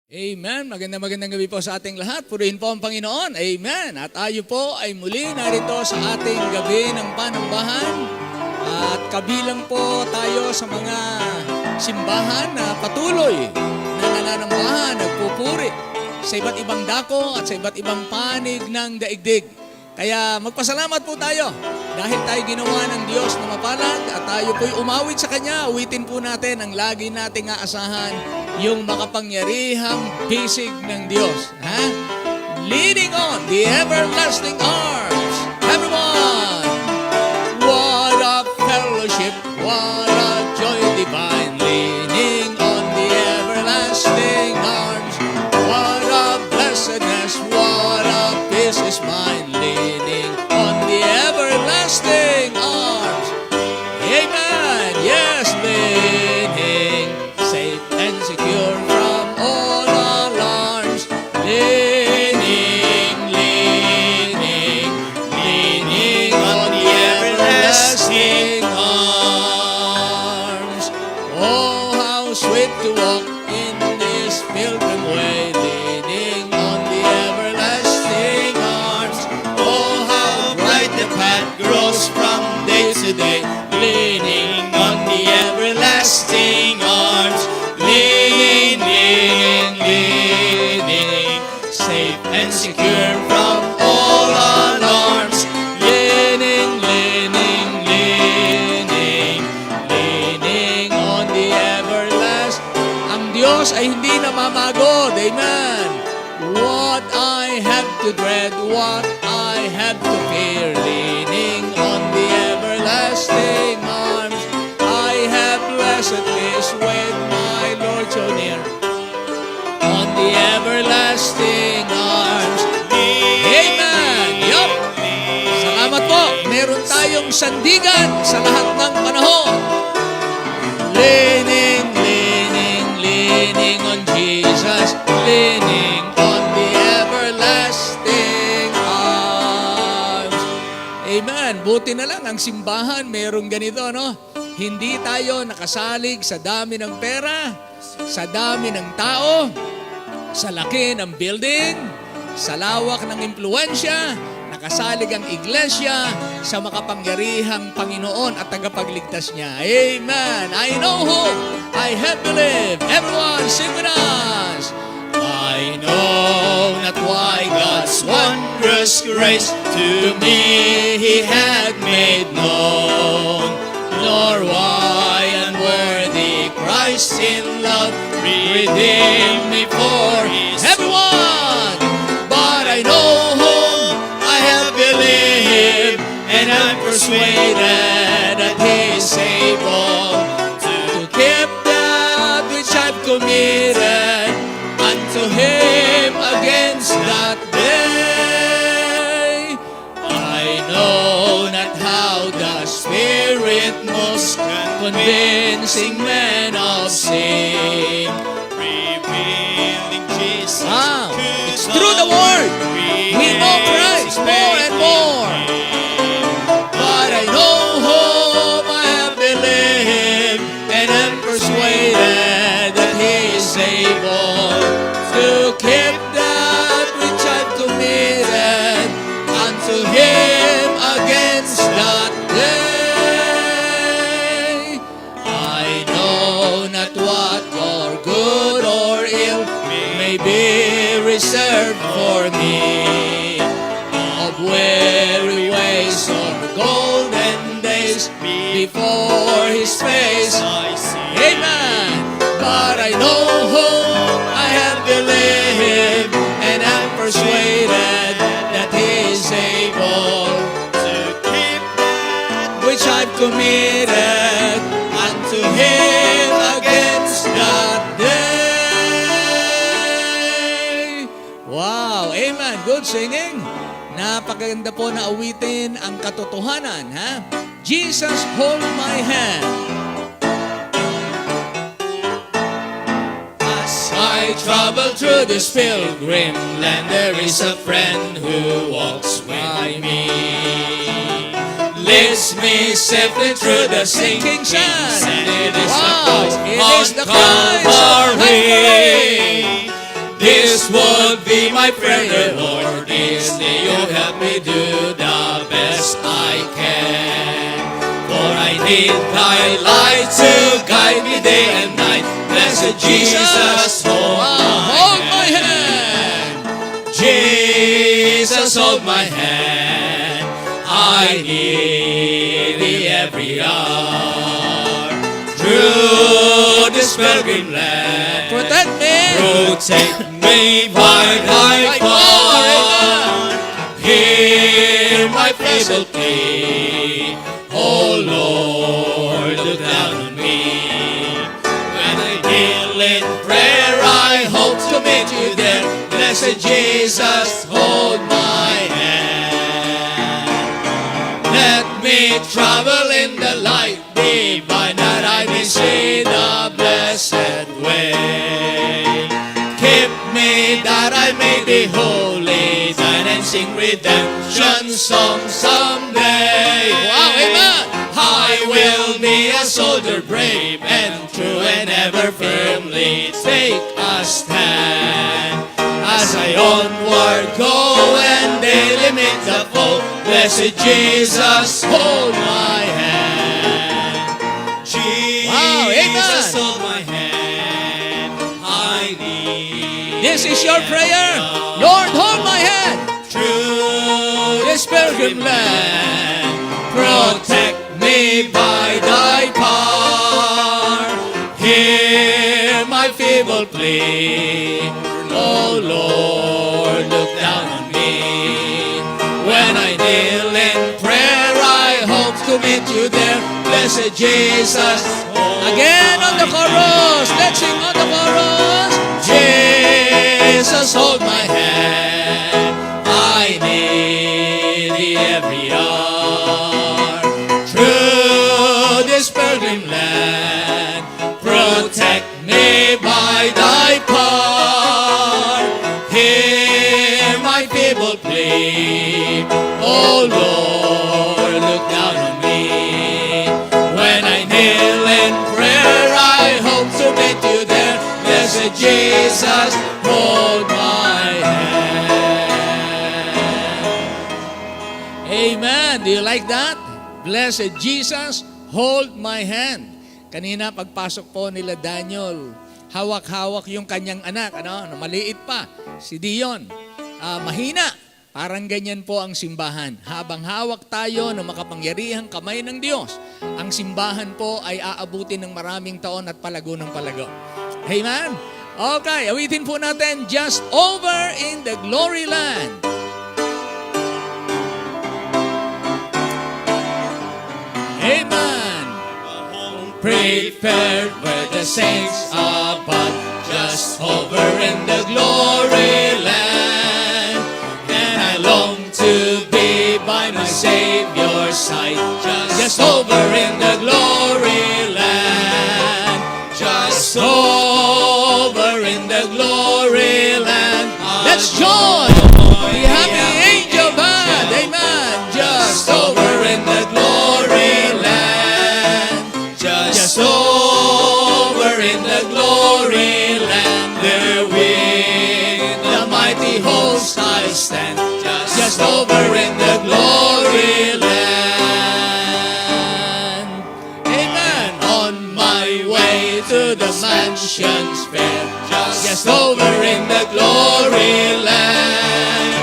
Amen. Magandang gabi po sa ating lahat. Purihin po ang Panginoon. Amen. At tayo po ay muli narito sa ating gabi ng panambahan. At kabilang po tayo sa mga simbahan na patuloy na nananambahan, nagpupuri sa iba't ibang dako at sa iba't ibang panig ng daigdig. Kaya magpasalamat po tayo dahil tayo ginawa ng Diyos na mapalad at tayo po'y umawit sa Kanya. Awitin po natin ang lagi nating aasahan, yung makapangyarihang bisig ng Diyos. Ha? Leading on the everlasting arms. Everyone! What a fellowship, what a joy divine, leaning on the everlasting arms. What a blessedness, what a peace is mine, leaning on the everlasting arms. Amen. Yes, leaning, safe and secure from all alarms. Leaning, leaning, leaning on the everlasting arms. Oh, how sweet to walk in this pilgrim way, leaning on the everlasting arms. Oh, how bright the path grows from day to day, leaning on the everlasting arms. Leaning, leaning, safe and secure from all alarms. Leaning, leaning, leaning, leaning on the everlasting. Ang Diyos ay hindi namamagod. Amen. What I have to dread, what I have to fear, leaning on the everlasting arms. I have blessed peace with my Lord so near, on the everlasting arms. Amen. Yup. Salamat po. Meron tayong sandigan sa lahat ng panahon. Leaning, leaning, leaning on Jesus, leaning on the everlasting arms. Amen. Buti na lang ang simbahan merong ganito, no? Hindi tayo nakasalig sa dami ng pera, sa dami ng tao, sa laki ng building, sa lawak ng impluensya. Nakasalig ang iglesia sa makapangyarihang Panginoon at tagapagligtas niya. Amen. I know whom I have believed. Everyone sing with us. I know not why God's wondrous grace to me He had made known, nor why unworthy Christ in love redeemed me for His. Everyone! But I know whom I have believed, and I'm persuaded that He is able to keep that which I've committed unto Him against that day. I know not how the Spirit moves, convincing men of sin, revealing Jesus. It's through the Word we know Christ more and more. But I know whom I have believed, and am persuaded that He is able to keep that which I've committed unto Him against that day. I know not what or good or ill may be reserved for me, of weary ways or golden days before His face I see. Amen. But I know whom I have believed, and am persuaded that He is able to keep that which I've committed unto Him against that day. Wow! Amen. Good singing. Napakaganda po na awitin ang katotohanan, ha? Jesus, hold my hand. As I travel through this pilgrim land, there is a friend who walks with me. Leads me safely through the sinking sand. It is the Christ on Calvary. This would be my prayer, Lord. This day you help me do the best I can. For I need thy light to guide me day and night. Blessed Jesus, hold my hand. Jesus, hold my hand. I need thee every hour. Through this pilgrim land, Protect me. protect me by thy power. Hear my feeble plea. Oh Lord, look down on me. When I kneel in prayer, I hope to meet you there. Blessed Jesus, hold my hand. Let me travel in the light divine, that I may see the blessed way. Keep me that I may be holy, thine, and sing redemption songs someday. Wow, amen. I will be a soldier brave and true, and ever firmly take a stand. As I onward go and daily meet the foe, blessed Jesus, hold my hand. Wow, amen. Jesus, hold my hand. I need This is your prayer. Lord, hold my hand. through This pilgrim land, protect me by thy power. Hear my feeble plea. Oh Lord, look down on me. When I kneel in prayer, I hope to meet you there. Blessed Jesus, hold Again on the my chorus. Let's sing on the chorus. Jesus, hold my hand. I need thee every hour. Through this pilgrim land, protect me by thy power. Hear my feeble plea. Oh Lord, look down on me. When I kneel in prayer, I hope to meet you there. Blessed Jesus, hold my hand. Amen. Do you like that? Blessed Jesus, hold my hand. Kanina pagpasok po nila Daniel, hawak-hawak yung kanyang anak, maliit pa, si Dion. Mahina. Parang ganyan po ang simbahan. Habang hawak tayo ng makapangyarihang kamay ng Diyos, ang simbahan po ay aabutin ng maraming taon at palago ng palago. Amen? Okay, awitin po natin, Just Over in the Glory Land. Amen. Prepared where the saints abide, just over in the glory land. And I long to be by my Savior's side, just over in the glory land. Just over in the glory land. Let's join the happy angel band. Amen. Just over in the glory land. Just over in the glory land. There with the mighty host I stand. Just over in the glory land. Amen. On my way to the mansions fair, just over in the glory land.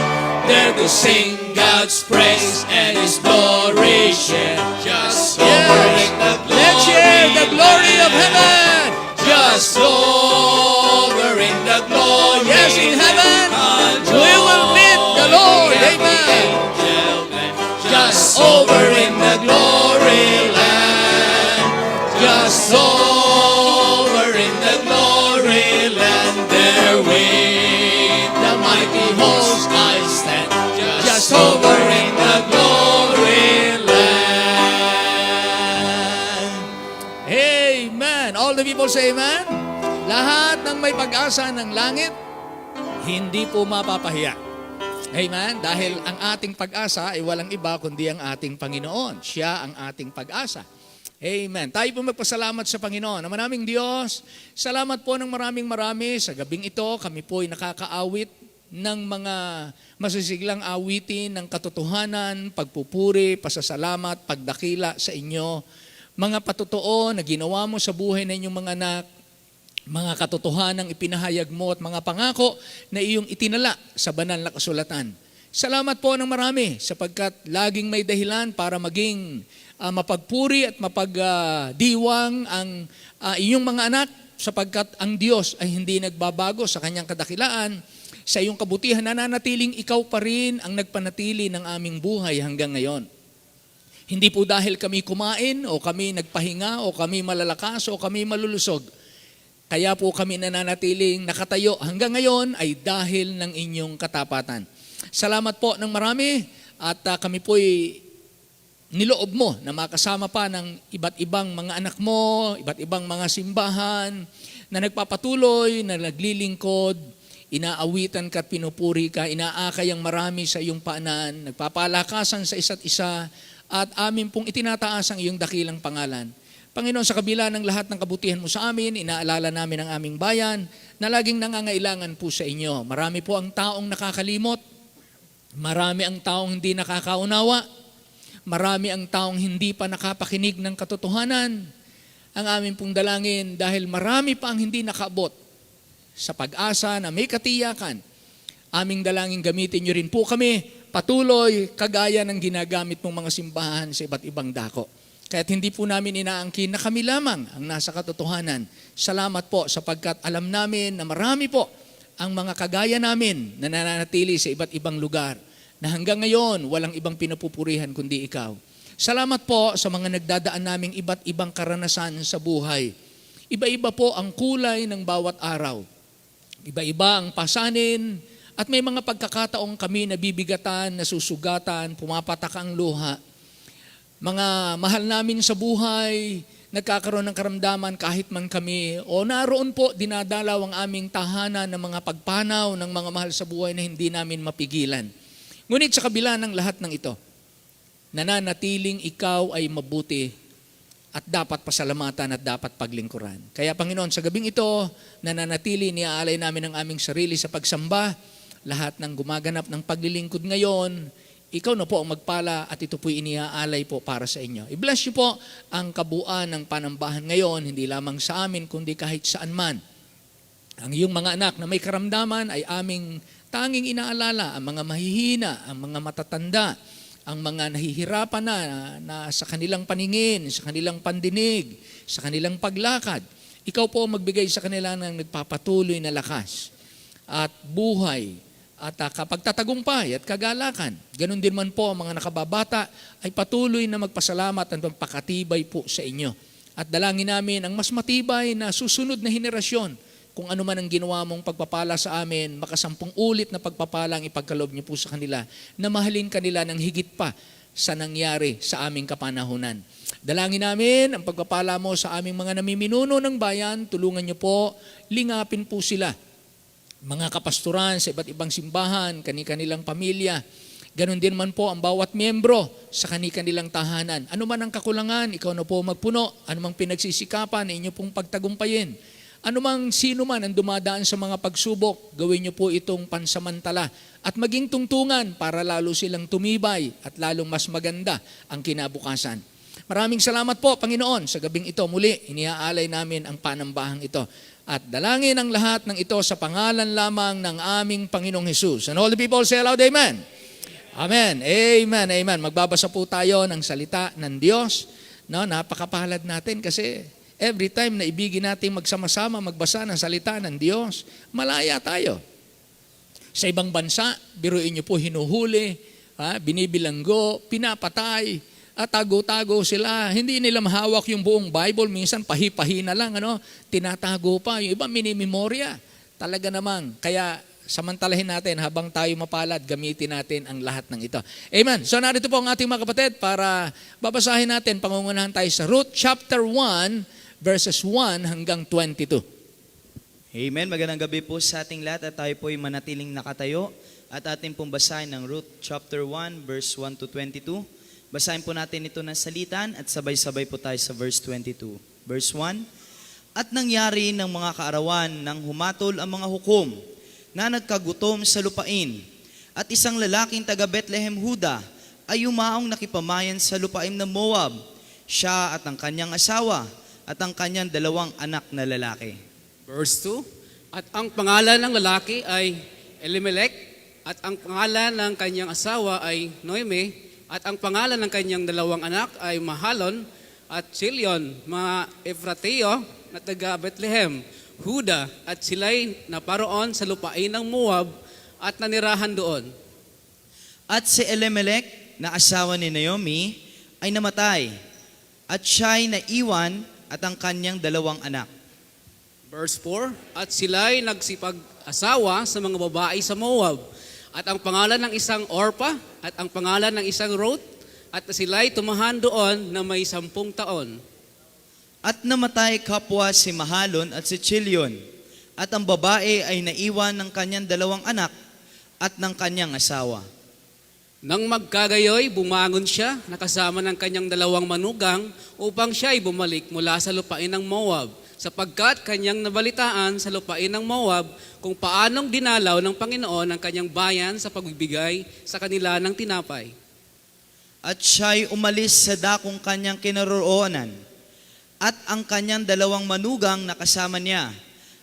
There to sing God's praise and His glory share. Just over in the glory. Let's share the glory of heaven. Just over in the glory. Yes, in heaven, we will meet the Lord. Amen. Just over in the glory land. Just over in the glory land. There with the mighty host I stand. Just over in the glory land. Amen. All the people say amen. Lahat ng may pag-asa ng langit, hindi po mapapahiya. Amen? Dahil ang ating pag-asa ay walang iba kundi ang ating Panginoon. Siya ang ating pag-asa. Amen. Tayo po magpasalamat sa Panginoon. Ang maraming Diyos, salamat po ng maraming marami. Sa gabing ito, kami po ay nakakaawit ng mga masisiglang awitin ng katotohanan, pagpupuri, pasasalamat, pagdakila sa inyo. Mga patotoo na ginawa mo sa buhay ng inyong mga anak, mga katotohanang ipinahayag mo at mga pangako na iyong itinala sa banal na kasulatan. Salamat po ng marami sapagkat laging may dahilan para maging mapagpuri at mapagdiwang ang iyong mga anak sapagkat ang Diyos ay hindi nagbabago sa kanyang kadakilaan. Sa iyong kabutihan, nananatiling ikaw pa rin ang nagpanatili ng aming buhay hanggang ngayon. Hindi po dahil kami kumain o kami nagpahinga o kami malalakas o kami malulusog. Kaya po kami nananatiling nakatayo hanggang ngayon ay dahil ng inyong katapatan. Salamat po ng marami at kami po'y niloob mo na makasama pa ng iba't ibang mga anak mo, iba't ibang mga simbahan na nagpapatuloy, na naglilingkod, inaawitan ka at pinupuri ka, inaakay ang marami sa iyong paanan, nagpapalakasan sa isa't isa at amin pong itinataas ang iyong dakilang pangalan. Panginoon, sa kabila ng lahat ng kabutihan mo sa amin, inaalala namin ang aming bayan na laging nangangailangan po sa inyo. Marami po ang taong nakakalimot, marami ang taong hindi nakakaunawa, marami ang taong hindi pa nakapakinig ng katotohanan. Ang aming pong dalangin dahil marami pa ang hindi nakaabot sa pag-asa na may katiyakan. Aming dalangin gamitin nyo rin po kami patuloy kagaya ng ginagamit mong mga simbahan sa iba't ibang dako. Kaya't hindi po namin inaangkin na kami lamang ang nasa katotohanan. Salamat po sapagkat alam namin na marami po ang mga kagaya namin na nananatili sa iba't ibang lugar na hanggang ngayon walang ibang pinapupurihan kundi ikaw. Salamat po sa mga nagdadaan naming iba't ibang karanasan sa buhay. Iba-iba po ang kulay ng bawat araw. Iba-iba ang pasanin at may mga pagkakataong kami nabibigatan, nasusugatan, pumapatak ang luha. Mga mahal namin sa buhay, nagkakaroon ng karamdaman kahit man kami o naroon po dinadalaw ang aming tahanan ng mga pagpanaw ng mga mahal sa buhay na hindi namin mapigilan. Ngunit sa kabila ng lahat ng ito, nananatiling ikaw ay mabuti at dapat pasalamatan at dapat paglingkuran. Kaya Panginoon, sa gabing ito, nananatili, niaalay namin ang aming sarili sa pagsamba, lahat ng gumaganap ng paglilingkod ngayon, ikaw na po ang magpala at ito po'y iniaalay po para sa inyo. I-bless niyo po ang kabuuan ng panambahan ngayon, hindi lamang sa amin, kundi kahit saan man. Ang iyong mga anak na may karamdaman ay aming tanging inaalala, ang mga mahihina, ang mga matatanda, ang mga nahihirapan na sa kanilang paningin, sa kanilang pandinig, sa kanilang paglakad. Ikaw po magbigay sa kanila ng nagpapatuloy na lakas at buhay at kapagtatagumpay at kagalakan. Ganon din man po ang mga nakababata ay patuloy na magpasalamat at magpakatibay po sa inyo. At dalangin namin ang mas matibay na susunod na henerasyon. Kung ano man ang ginawa mong pagpapala sa amin, makasampung ulit na pagpapala ang ipagkaloob niyo po sa kanila, na mahalin kanila ng higit pa sa nangyari sa aming kapanahunan. Dalangin namin ang pagpapala mo sa aming mga namiminuno ng bayan, tulungan niyo po, lingapin po sila. Mga kapasturan sa iba't ibang simbahan, kani-kanilang pamilya, ganon din man po ang bawat miyembro sa kani-kanilang tahanan. Ano man ang kakulangan, ikaw na po magpuno, ano mang pinagsisikapan, inyo pong pagtagumpayin. Ano mang sino man ang dumadaan sa mga pagsubok, gawin niyo po itong pansamantala at maging tungtungan para lalo silang tumibay at lalong mas maganda ang kinabukasan. Maraming salamat po, Panginoon, sa gabing ito. Muli, iniaalay namin ang panambahang ito. At dalangin ang lahat ng ito sa pangalan lamang ng aming Panginoong Jesus. And all the people say aloud, Amen. Amen. Amen. Amen. Magbabasa po tayo ng salita ng Diyos. No, napakapalad natin kasi every time na ibigin natin magsama-sama magbasa ng salita ng Diyos, malaya tayo. Sa ibang bansa, biruin niyo po hinuhuli, binibilanggo, pinapatay, at tago-tago sila. Hindi nila mahawak yung buong Bible, minsan pahi-pahi na lang, tinatago pa. Yung iba minimemorya. Talaga namang, kaya samantalahin natin habang tayo mapalad, gamitin natin ang lahat ng ito. Amen. So narito po ang ating mga kapatid para babasahin natin, pangungunahan tayo sa Ruth chapter 1, verses 1 hanggang 22. Amen. Magandang gabi po sa ating lahat at tayo po ay manatiling nakatayo at ating pong basahin ng Ruth chapter 1 verse 1 to 22. Basahin po natin ito ng salitan at sabay-sabay po tayo sa verse 22. Verse 1, At nangyari ng mga kaarawan nang humatol ang mga hukom na nagkagutom sa lupain, at isang lalaking taga Bethlehem, Huda, ay yumaong nakipamayan sa lupain ng Moab, siya at ang kanyang asawa at ang kanyang 2 anak na lalaki. Verse 2, At ang pangalan ng lalaki ay Elimelech, at ang pangalan ng kanyang asawa ay Noemi, at ang pangalan ng kanyang 2 anak ay Mahalon at Chilion, mga Efrateo na taga Bethlehem, Huda, at sila'y naparoon sa lupain ng Moab at nanirahan doon. At si Elimelech na asawa ni Naomi ay namatay, at siya'y naiwan at ang kanyang 2 anak. Verse 4, At sila'y nagsipag-asawa sa mga babae sa Moab, at ang pangalan ng isang Orpa, at ang pangalan ng isang Ruth, at sila'y tumahan doon na may 10 taon. At namatay kapwa si Mahalon at si Chilion, at ang babae ay naiwan ng kanyang 2 anak at ng kanyang asawa. Nang magkagayoy, bumangon siya, nakasama ng kanyang 2 manugang, upang siya ay bumalik mula sa lupain ng Moab, sapagkat kanyang nabalitaan sa lupain ng Moab kung paanong dinalaw ng Panginoon ang kanyang bayan sa pagbibigay sa kanila ng tinapay. At siya'y umalis sa dakong kanyang kinaroroonan, at ang kanyang 2 manugang nakasama niya,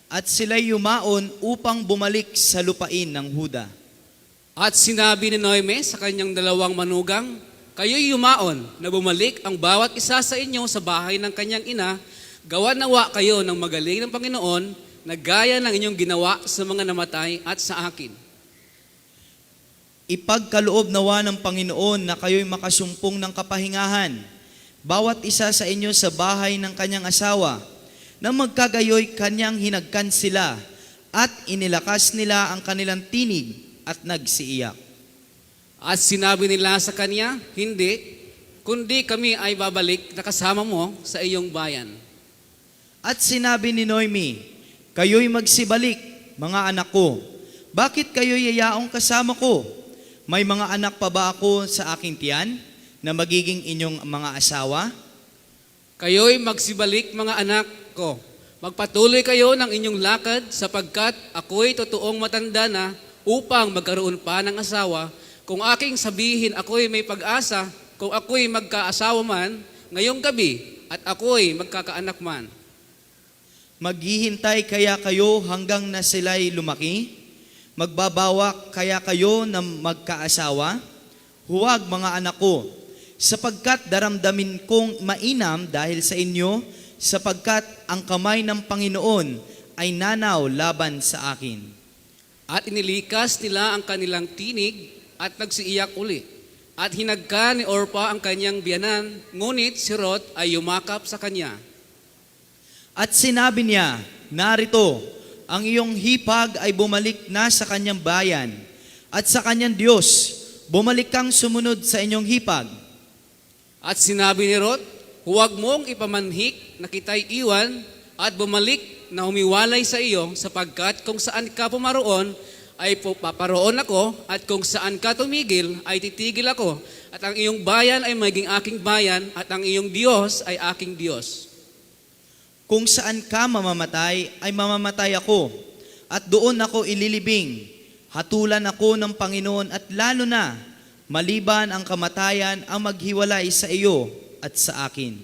at sila'y yumaon upang bumalik sa lupain ng Huda. At sinabi ni Noemi sa kanyang 2 manugang, Kayo'y yumaon na bumalik ang bawat isa sa inyo sa bahay ng kanyang ina, gawa nawa kayo ng magaling ng Panginoon na gaya ng inyong ginawa sa mga namatay at sa akin. Ipagkaloob nawa ng Panginoon na kayo'y makasumpong ng kapahingahan, bawat isa sa inyo sa bahay ng kanyang asawa, na magkagayoy kanyang hinagkan sila, at inilakas nila ang kanilang tinig at nagsiiyak. At sinabi nila sa kanya, Hindi, kundi kami ay babalik na kasama mo sa iyong bayan. At sinabi ni Noemi, Kayo'y magsibalik, mga anak ko. Bakit kayo'y yayaong kasama ko? May mga anak pa ba ako sa aking tiyan na magiging inyong mga asawa? Kayo'y magsibalik mga anak ko. Magpatuloy kayo ng inyong lakad sapagkat ako'y totoong matanda na upang magkaroon pa ng asawa. Kung aking sabihin ako'y may pag-asa, kung ako'y magkaasawa man ngayong gabi at ako'y magkakaanak man. Maghihintay kaya kayo hanggang na sila'y lumaki? Magbabawak kaya kayo na magkaasawa? Huwag mga anak ko, sapagkat daramdamin kong mainam dahil sa inyo, sapagkat ang kamay ng Panginoon ay nanaw laban sa akin. At inilikas nila ang kanilang tinig at nagsiiyak uli. At hinagka ni Orpa ang kanyang biyanan, ngunit si Ruth ay yumakap sa kanya. At sinabi niya, Narito, ang iyong hipag ay bumalik na sa kanyang bayan, at sa kanyang Diyos, bumalik kang sumunod sa inyong hipag. At sinabi ni Ruth, Huwag mong ipamanhik na kita'y iwan at bumalik na humiwalay sa iyo, sapagkat kung saan ka pumaroon ay paparoon ako, at kung saan ka tumigil ay titigil ako, at ang iyong bayan ay maging aking bayan, at ang iyong Diyos ay aking Diyos. Kung saan ka mamamatay, ay mamamatay ako, at doon ako ililibing. Hatulan ako ng Panginoon, at lalo na, maliban ang kamatayan ang maghiwalay sa iyo at sa akin.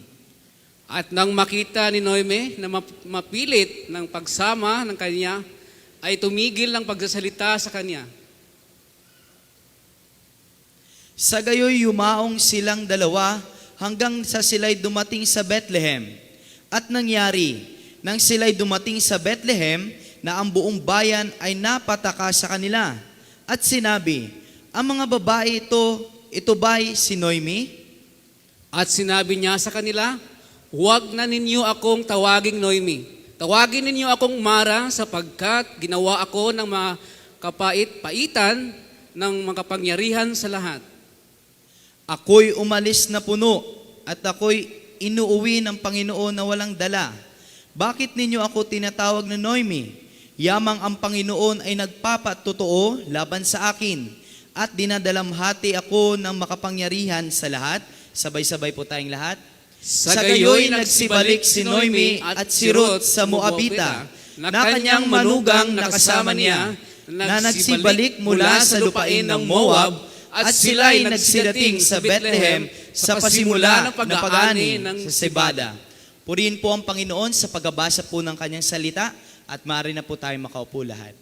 At nang makita ni Noemi na mapilit ng pagsama ng kanya, ay tumigil ng pagsasalita sa kanya. Sa gayoy yumaong silang 2 hanggang sa sila'y dumating sa Bethlehem. At nangyari, nang sila'y dumating sa Bethlehem, na ang buong bayan ay napataka sa kanila. At sinabi, Ang mga babae ito ba'y si Noemi? At sinabi niya sa kanila, Huwag na ninyo akong tawaging Noemi. Tawagin ninyo akong Mara, sapagkat ginawa ako ng mga kapait-paitan ng makapangyarihan sa lahat. Ako'y umalis na puno, at ako'y inuuwi ng Panginoon na walang dala. Bakit ninyo ako tinatawag na Noemi? Yamang ang Panginoon ay nagpapatotoo laban sa akin, at dinadalamhati ako ng makapangyarihan sa lahat Sabay-sabay po tayong lahat. Sa gayoy nagsibalik si Noemi at si Ruth sa Moabita, na kanyang manugang nakasama niya, na nagsibalik mula sa lupain ng Moab, at sila'y nagsidating sa Bethlehem sa pasimula ng pag-aani ng Sebada. Purihin po ang Panginoon sa pagbabasa po ng kanyang salita at maaari na po tayo makaupo lahat.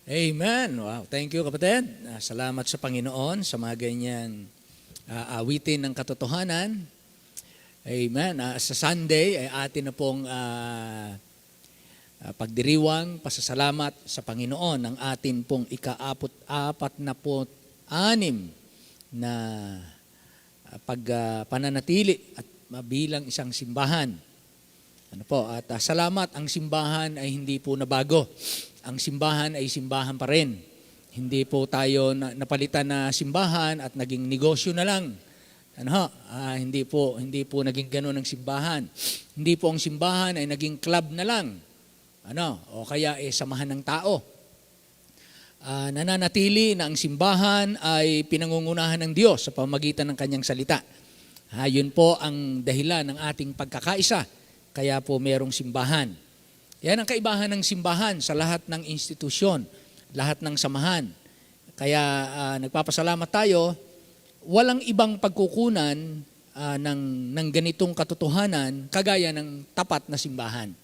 Amen. Wow. Thank you, kapatid. Salamat sa Panginoon sa mga ganyang awitin ng katotohanan. Amen. Sa Sunday ay atin na pong pagdiriwang, pasasalamat sa Panginoon ng atin pong ika-46 na pagpananatili at bilang isang simbahan. Ano po? At salamat, ang simbahan ay hindi po nabago. Ang simbahan ay simbahan pa rin. Hindi po tayo napalitan na simbahan at naging negosyo na lang. Hindi po naging gano'n ang simbahan. Hindi po ang simbahan ay naging club na lang. O kaya samahan ng tao. Nananatili na ang simbahan ay pinangungunahan ng Diyos sa pamamagitan ng kanyang salita. Yun po ang dahilan ng ating pagkakaisa. Kaya po merong simbahan. Yan ang kaibahan ng simbahan sa lahat ng institusyon, lahat ng samahan. Kaya nagpapasalamat tayo, walang ibang pagkukunan ng ganitong katotohanan kagaya ng tapat na simbahan.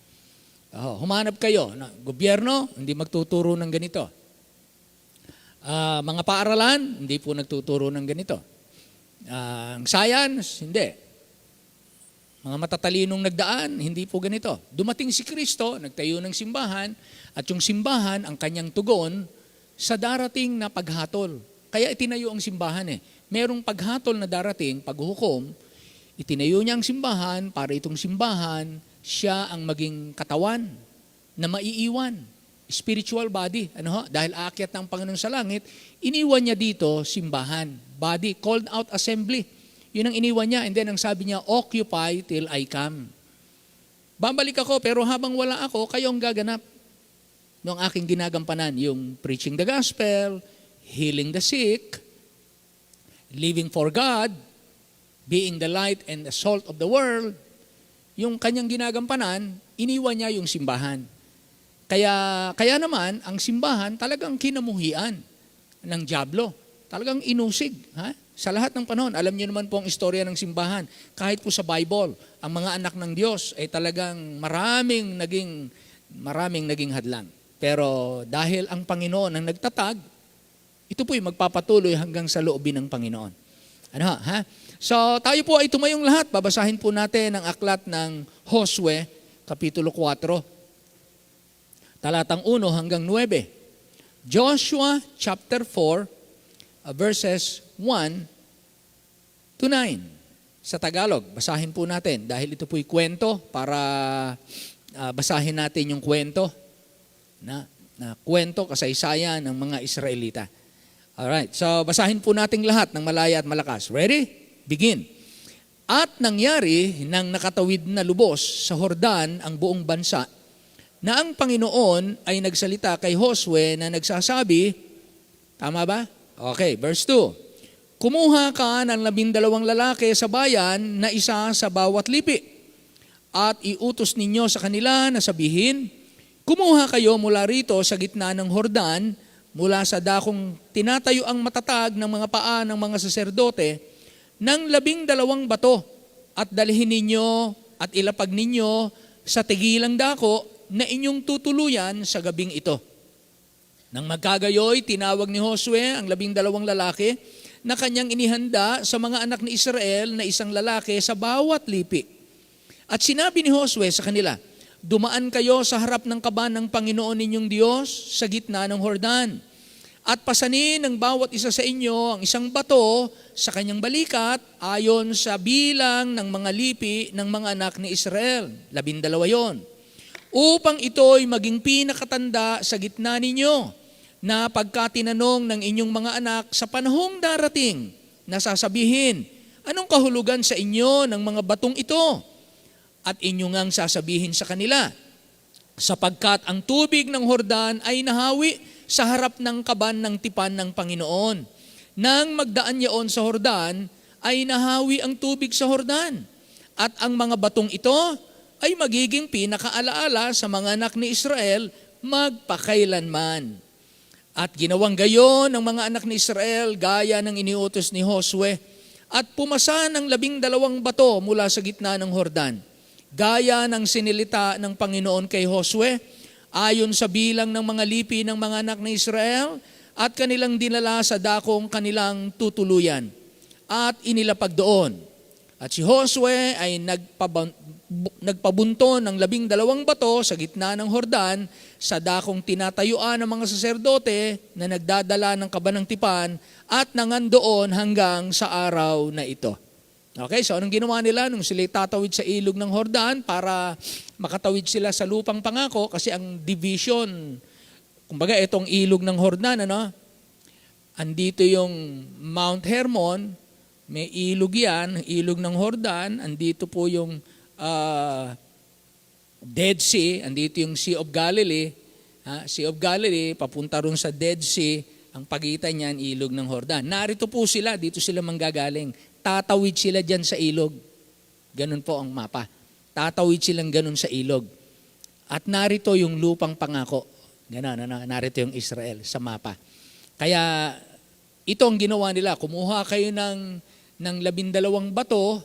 Humanap kayo na gobyerno, hindi magtuturo ng ganito. Mga paaralan, hindi po nagtuturo ng ganito. Ang science, hindi. Mga matatalinong nagdaan, hindi po ganito. Dumating si Kristo, nagtayo ng simbahan, at yung simbahan ang kanyang tugon sa darating na paghatol. Kaya itinayo ang simbahan Merong paghatol na darating, paghukom, itinayo niya ang simbahan para itong simbahan, siya ang maging katawan na maiiwan. Spiritual body. Dahil aakyat ng Panginoon sa langit, iniwan niya dito simbahan. Body, called out assembly. Yun ang iniwan niya. And then ang sabi niya, occupy till I come. Babalik ako, pero habang wala ako, kayo ang gaganap ng aking ginagampanan. Yung preaching the gospel, healing the sick, living for God, being the light and the salt of the world. Yung kanyang ginagampanan, iniwan niya yung simbahan. Kaya naman, ang simbahan talagang kinamuhian ng dyablo. Talagang inusig. Sa lahat ng panahon, alam niyo naman po ang istorya ng simbahan. Kahit po sa Bible, ang mga anak ng Diyos ay talagang maraming naging hadlang. Pero dahil ang Panginoon ang nagtatag, ito po'y magpapatuloy hanggang sa loobin ng Panginoon. So tayo po ay tumayong lahat. Babasahin po natin ang aklat ng Josue, Kapitulo 4, talatang 1 hanggang 9. Joshua chapter 4, verses 1 to 9. Sa Tagalog, basahin po natin dahil ito po'y kwento para basahin natin yung kwento na kwento, kasaysayan ng mga Israelita. Alright, so basahin po natin lahat ng malaya at malakas. Ready? Begin. At nangyari nang nakatawid na lubos sa Jordan ang buong bansa, na ang Panginoon ay nagsalita kay Josue na nagsasabi, tama ba? Okay, verse 2. Kumuha ka ng 12 lalaki sa bayan na isa sa bawat lipi, at iutos ninyo sa kanila na sabihin, kumuha kayo mula rito sa gitna ng Jordan, mula sa dakong tinatayo ang matatag ng mga paa ng mga saserdote, ng 12 bato, at dalhin ninyo at ilapag ninyo sa tigilang dako na inyong tutuluyan sa gabing ito. Nang magkagayoy, tinawag ni Josue ang 12 lalaki na kanyang inihanda sa mga anak ni Israel na isang lalaki sa bawat lipi. At sinabi ni Josue sa kanila, dumaan kayo sa harap ng kaban ng Panginoon ninyong Diyos sa gitna ng Jordan. At pasanin ng bawat isa sa inyo ang isang bato sa kanyang balikat ayon sa bilang ng mga lipi ng mga anak ni Israel. 12 yon. Upang ito'y maging pinakatanda sa gitna ninyo, na pagkatinanong ng inyong mga anak sa panahong darating, na sasabihin, anong kahulugan sa inyo ng mga batong ito? At inyo ngang sasabihin sa kanila, sapagkat ang tubig ng Jordan ay nahawi sa harap ng kaban ng tipan ng Panginoon. Nang magdaan yaon sa Jordan, ay nahawi ang tubig sa Jordan. At ang mga batong ito ay magiging pinakaalaala sa mga anak ni Israel magpakailanman. At ginawang gayon ng mga anak ni Israel gaya ng iniutos ni Josue, at pumasa ng 12 bato mula sa gitna ng Jordan, gaya ng sinilita ng Panginoon kay Josue, ayon sa bilang ng mga lipi ng mga anak ng Israel, at kanilang dinala sa dakong kanilang tutuluyan, at inilapag doon. At si Josue ay nagpabunto ng 12 bato sa gitna ng Hordan, sa dakong tinatayuan ng mga saserdote na nagdadala ng kaban ng tipan, at nangandoon hanggang sa araw na ito. Okay, so anong ginawa nila nung sila tatawid sa ilog ng Hordan para makatawid sila sa lupang pangako? Kasi ang division, kumbaga itong ilog ng Hordan, andito yung Mount Hermon, may ilog yan, ilog ng Hordan, andito po yung Dead Sea, andito yung Sea of Galilee, Sea of Galilee, papunta ron sa Dead Sea, ang pagitan niyan, ilog ng Hordan. Narito po sila, dito sila manggagaling. Tatawid sila dyan sa ilog. Ganun po ang mapa. Tatawid silang ganun sa ilog. At narito yung lupang pangako. Ganun, narito yung Israel sa mapa. Kaya ito ang ginawa nila. Kumuha kayo ng 12 bato,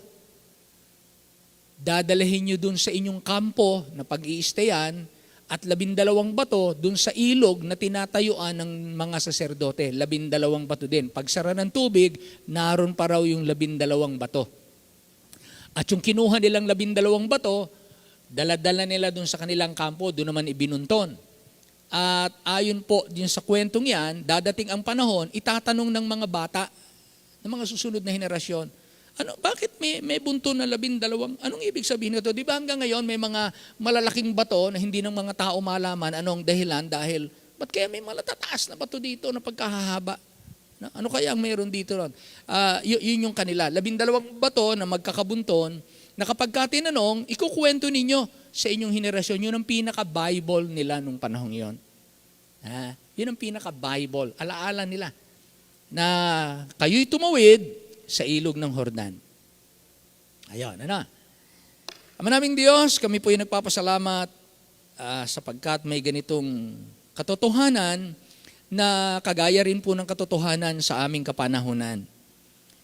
dadalahin nyo dun sa inyong kampo na pag-iistayan, at 12 bato dun sa ilog na tinatayuan ng mga saserdote. 12 bato din. Pagsara ng tubig, naroon pa raw yung 12 bato. At yung kinuha nilang 12 bato, dala-dala nila dun sa kanilang kampo, dun naman ibinunton. At ayon po din sa kwentong yan, dadating ang panahon, itatanong ng mga bata, ng mga susunod na henerasyon, bakit may bunto na 12? Anong ibig sabihin nito? Di ba hanggang ngayon may mga malalaking bato na hindi ng mga tao malaman anong dahilan dahil ba't kaya may malatataas na bato dito na pagkahahaba? Ano kaya ang mayroon dito ron? Yun yung kanila. 12 bato na magkakabunton na kapag tinanong, ikukwento ninyo sa inyong henerasyon. Yun ang pinaka-Bible nila nung panahong yon. Yun ang pinaka-Bible. Alaala nila na kayo'y tumawid sa ilog ng Hordan. Ayan, Ama naming Diyos, kami po ay nagpapasalamat sapagkat may ganitong katotohanan na kagaya rin po ng katotohanan sa aming kapanahunan.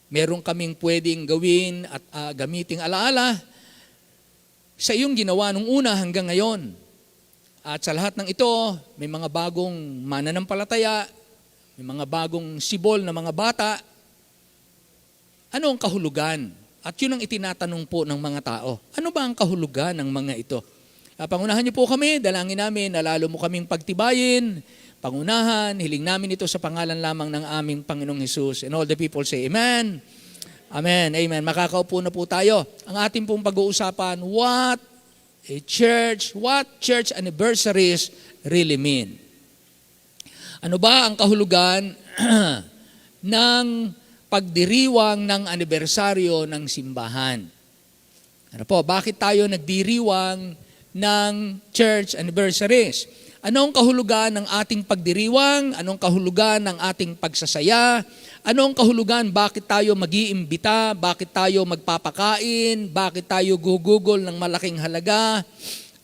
Meron kaming pwedeng gawin at gamiting alaala sa iyong ginawa nung una hanggang ngayon. At sa lahat ng ito, may mga bagong mananampalataya, may mga bagong sibol na mga bata. Ano ang kahulugan? At yun ang itinatanong po ng mga tao. Ano ba ang kahulugan ng mga ito? Pangunahan niyo po kami, dalangin namin na lalo mo kaming pagtibayin. Pangunahan, hiling namin ito sa pangalan lamang ng aming Panginoong Hesus. And all the people say, Amen. Amen. Amen. Makakaupo na po tayo. Ang ating pong pag-uusapan, what church anniversaries really mean? Ano ba ang kahulugan ng pagdiriwang ng anibersaryo ng simbahan? Ano po, bakit tayo nagdiriwang ng church anniversaries? Anong kahulugan ng ating pagdiriwang? Anong kahulugan ng ating pagsasaya? Anong kahulugan? Bakit tayo mag-iimbita? Bakit tayo magpapakain? Bakit tayo gugugol ng malaking halaga?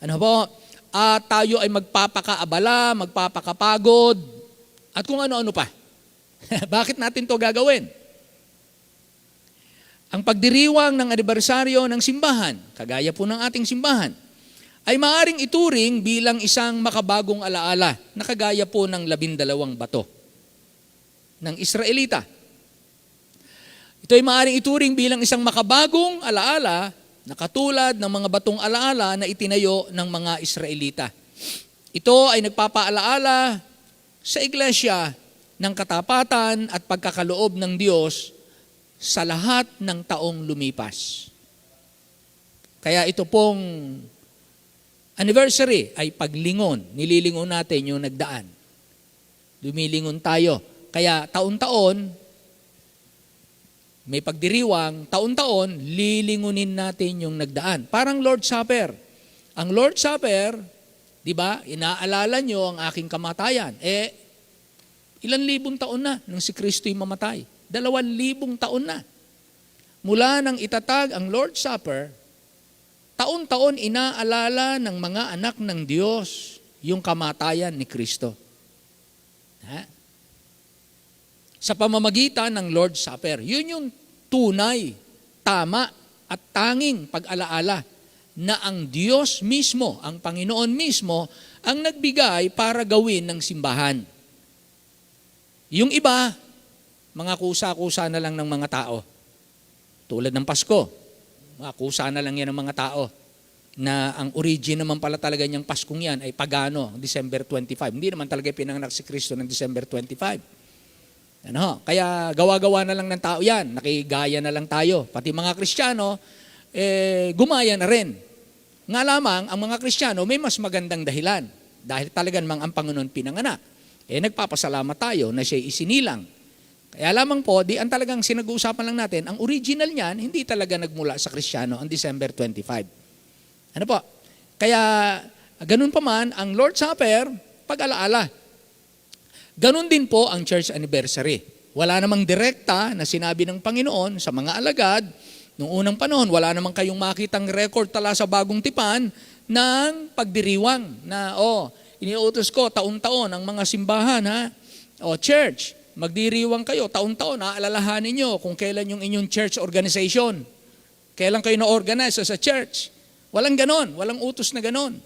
Ano po? At tayo ay magpapakaabala, magpapakapagod, at kung ano-ano pa. Bakit natin to gagawin? Ang pagdiriwang ng anibersaryo ng simbahan, kagaya po ng ating simbahan, ay maaaring ituring bilang isang makabagong alaala na kagaya po ng 12 bato ng Israelita. Ito ay maaaring ituring bilang isang makabagong alaala na katulad ng mga batong alaala na itinayo ng mga Israelita. Ito ay nagpapaalaala sa iglesia ng katapatan at pagkakaloob ng Diyos sa lahat ng taong lumipas. Kaya ito pong anniversary ay paglingon. Nililingon natin yung nagdaan. Lumilingon tayo. Kaya taon-taon, may pagdiriwang, taon-taon, lilingunin natin yung nagdaan. Parang Lord's Supper. Ang Lord's Supper, di ba, inaalala nyo ang aking kamatayan. Ilan libong taon na nung si Kristo'y mamatay? 2,000 taon na. Mula nang itatag ang Lord's Supper, taon-taon inaalala ng mga anak ng Diyos yung kamatayan ni Kristo. Sa pamamagitan ng Lord's Supper. Yun yung tunay, tama, at tanging pag-alaala na ang Diyos mismo, ang Panginoon mismo, ang nagbigay para gawin ng simbahan. Yung iba, mga kusa-kusa na lang ng mga tao. Tulad ng Pasko, mga kusa na lang yan ng mga tao na ang origin naman pala talaga niyang Paskong yan ay pagano, December 25. Hindi naman talaga pinanganak si Kristo ng December 25. Kaya gawa-gawa na lang ng tao yan, nakigaya na lang tayo. Pati mga Kristiyano, gumaya na rin. Nga lamang, ang mga Kristiyano may mas magandang dahilan. Dahil talagang ang Panginoon pinanganak. Nagpapasalamat tayo na siya isinilang. Kaya lamang po, ang talagang sinag-uusapan lang natin, ang original niyan, hindi talaga nagmula sa Kristiyano ang December 25. Ano po? Kaya, ganun pa man, ang Lord's Supper, pag-alaala. Ganun din po ang church anniversary. Wala namang direkta na sinabi ng Panginoon sa mga alagad, noong unang panahon, wala namang kayong makitang record tala sa bagong tipan ng pagdiriwang na, iniutos ko taon-taon ang mga simbahan, church, magdiriwang kayo, taon-taon, alalahanin nyo kung kailan yung inyong church organization. Kailan kayo na-organize sa church. Walang ganon, walang utos na ganon.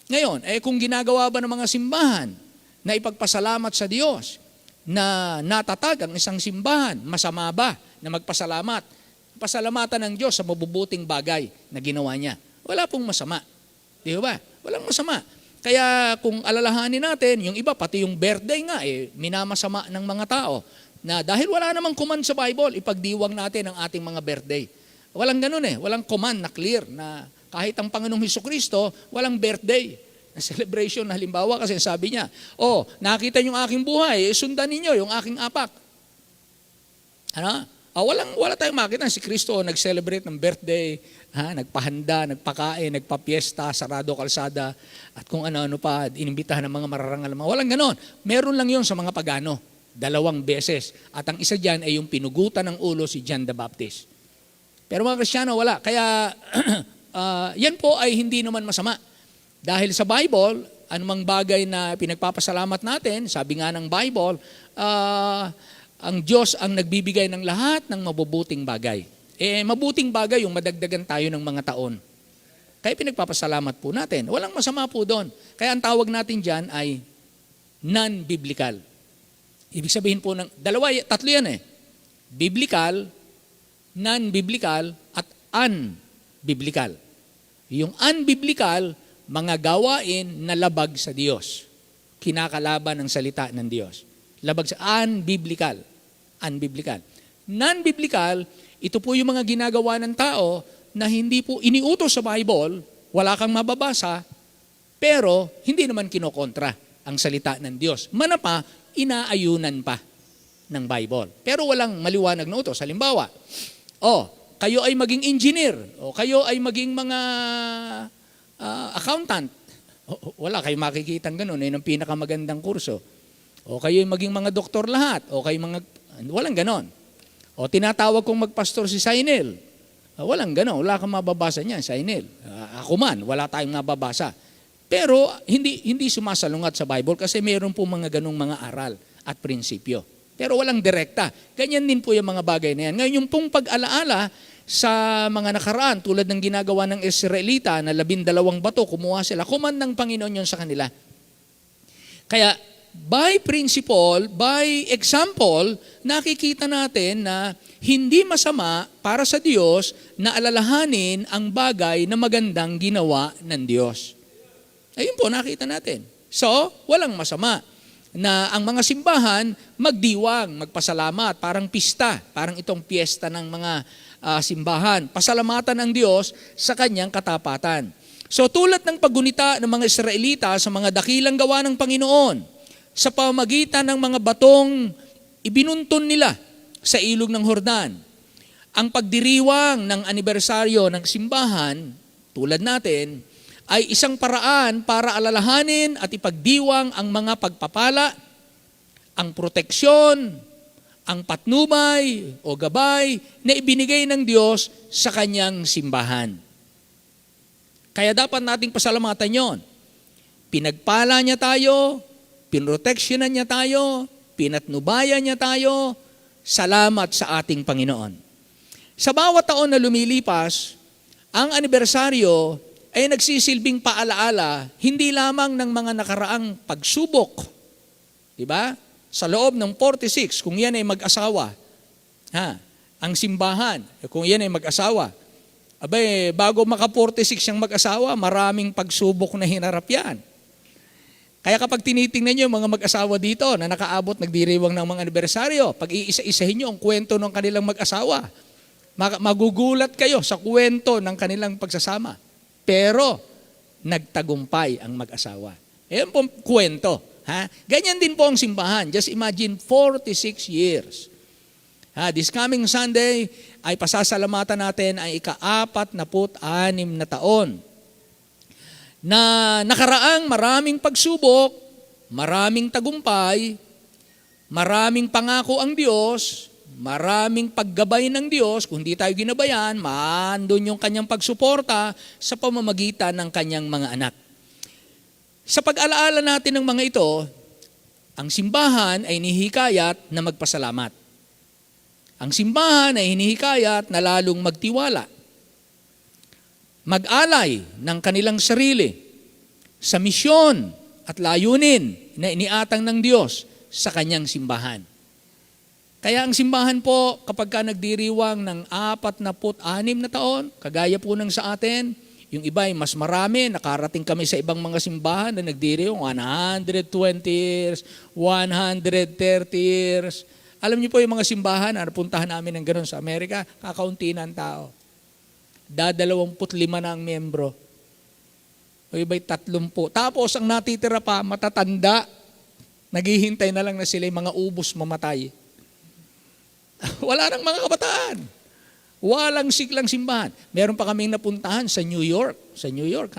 Ngayon, kung ginagawa ba ng mga simbahan na ipagpasalamat sa Diyos na natatag ang isang simbahan, masama ba na magpasalamat? Pasalamatan ng Diyos sa mabubuting bagay na ginawa niya. Wala pong masama. Di ba? Walang masama. Kaya kung alalahanin natin, yung iba, pati yung birthday nga, minamasama ng mga tao. Na dahil wala namang command sa Bible, ipagdiwang natin ang ating mga birthday. Walang ganun Walang command na clear na kahit ang Panginoong Hesukristo, walang birthday na celebration. Halimbawa kasi sabi niya, nakita niyo ang aking buhay, sundan ninyo yung aking apak. Wala tayong makita si Kristo nag-celebrate ng birthday, nagpahanda, nagpakain, nagpapiesta, sarado kalsada, at kung ano-ano pa, inimbitahan ng mga mararangal. Walang ganon. Meron lang yon sa mga pagano, 2 beses. At ang isa dyan ay yung pinugutan ng ulo si John the Baptist. Pero mga Kristiyano, wala. Kaya yan po ay hindi naman masama. Dahil sa Bible, anumang bagay na pinagpapasalamat natin, sabi nga ng Bible, ang Diyos ang nagbibigay ng lahat ng mabubuting bagay. Mabuting bagay yung madagdagan tayo ng mga taon. Kaya pinagpapasalamat po natin. Walang masama po doon. Kaya ang tawag natin dyan ay non-biblical. Ibig sabihin po ng, tatlo yan Biblical, non-biblical, at unbiblical. Yung unbiblical, mga gawain na labag sa Diyos. Kinakalaban ng salita ng Diyos. Labag sa unbiblical. Unbiblical. Non-biblical, ito po yung mga ginagawa ng tao na hindi po iniutos sa Bible, wala kang mababasa, pero hindi naman kinokontra ang salita ng Diyos. Manapa, inaayunan pa ng Bible. Pero walang maliwanag na utos. Halimbawa, kayo ay maging engineer, o kayo ay maging mga accountant. Wala kayong makikitang ganun, ng pinakamagandang kurso. O kayo ay maging mga doktor lahat, o kayo walang ganon. O tinatawag kong magpastor si Sainel. Walang ganon, wala kang mababasa niyan, Sainel. Ako man, wala tayong mababasa. Pero hindi sumasalungat sa Bible kasi mayroon po mga ganong mga aral at prinsipyo. Pero walang direkta. Ganyan din po yung mga bagay na yan. Ngayon yung pong pag-alaala sa mga nakaraan, tulad ng ginagawa ng Israelita na 12 bato, kumuha sila, command ng Panginoon yun sa kanila. Kaya, by principle, by example, nakikita natin na hindi masama para sa Diyos na alalahanin ang bagay na magandang ginawa ng Diyos. Ayun po, nakita natin. So, walang masama na ang mga simbahan magdiwang, magpasalamat, parang pista, parang itong piyesta ng mga simbahan. Pasalamatan ang Diyos sa kanyang katapatan. So, tulad ng paggunita ng mga Israelita sa mga dakilang gawa ng Panginoon, sa pamamagitan ng mga batong ibinunton nila sa ilog ng Jordan. Ang pagdiriwang ng anibersaryo ng simbahan, tulad natin, ay isang paraan para alalahanin at ipagdiwang ang mga pagpapala, ang proteksyon, ang patnubay o gabay na ibinigay ng Diyos sa kanyang simbahan. Kaya dapat nating pasalamatan yon. Pinagpala niya tayo, pinroteksyonan niya tayo, pinatnubayan niya tayo, salamat sa ating Panginoon. Sa bawat taon na lumilipas, ang anibersaryo ay nagsisilbing paalaala hindi lamang ng mga nakaraang pagsubok. Diba? Sa loob ng 46, kung yan ay mag-asawa, ang simbahan, kung yan ay mag-asawa, abay, bago maka-46 siyang mag-asawa, maraming pagsubok na hinarap yan. Kaya kapag tinitingnan nyo yung mga mag-asawa dito na nakaabot, nagdiriwang ng mga anibersaryo, pag iisa-isahin nyo ang kwento ng kanilang mag-asawa, magugulat kayo sa kwento ng kanilang pagsasama. Pero, nagtagumpay ang mag-asawa. Ayan po kwento. Ganyan din po ang simbahan. Just imagine, 46 years. This coming Sunday ay pasasalamatan natin ang ika-46 na taon. Na nakaraang maraming pagsubok, maraming tagumpay, maraming pangako ang Diyos, maraming paggabay ng Diyos. Kung di tayo ginabayan, maandun yung kanyang pagsuporta sa pamamagitan ng kanyang mga anak. Sa pag-alaala natin ng mga ito, ang simbahan ay hinihikayat na magpasalamat. Ang simbahan ay hinihikayat na lalong magtiwala. Mag-alay ng kanilang sarili sa misyon at layunin na iniatang ng Diyos sa kanyang simbahan. Kaya ang simbahan po, kapag ka nagdiriwang ng 46 na taon, kagaya po ng sa atin, yung iba ay mas marami, nakarating kami sa ibang mga simbahan na nagdiriwang 120 years, 130 years. Alam niyo po yung mga simbahan, napuntahan namin ng gano'n sa Amerika, kakaunti na ang tao. 25 na ang membro. O iba'y 30. Tapos ang natitira pa, matatanda. Naghihintay na lang na sila yung mga ubos mamatay. Wala nang mga kabataan. Walang siklang simbahan. Meron pa kaming napuntahan sa New York. Sa New York,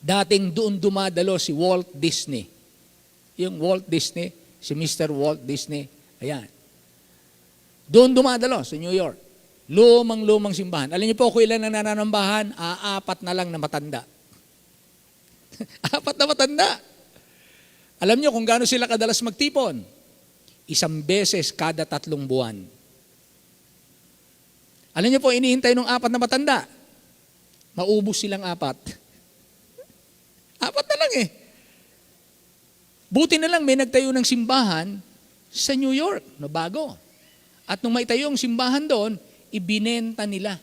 Dating doon dumadalo si Walt Disney. Yung Walt Disney, si Mr. Walt Disney. Ayan. Doon dumadalo sa New York. Lumang-lumang simbahan. Alam niyo po kung ilan ang nananambahan? 4 na lang na matanda. 4 na matanda. Alam niyo kung gaano sila kadalas magtipon? 1 beses kada 3 buwan. Alam niyo po, inihintay ng 4 na matanda. Maubos silang 4. 4 na lang eh. Buti na lang may nagtayo ng simbahan sa New York na bago. At nung may tayo ang simbahan doon, ibinenta nila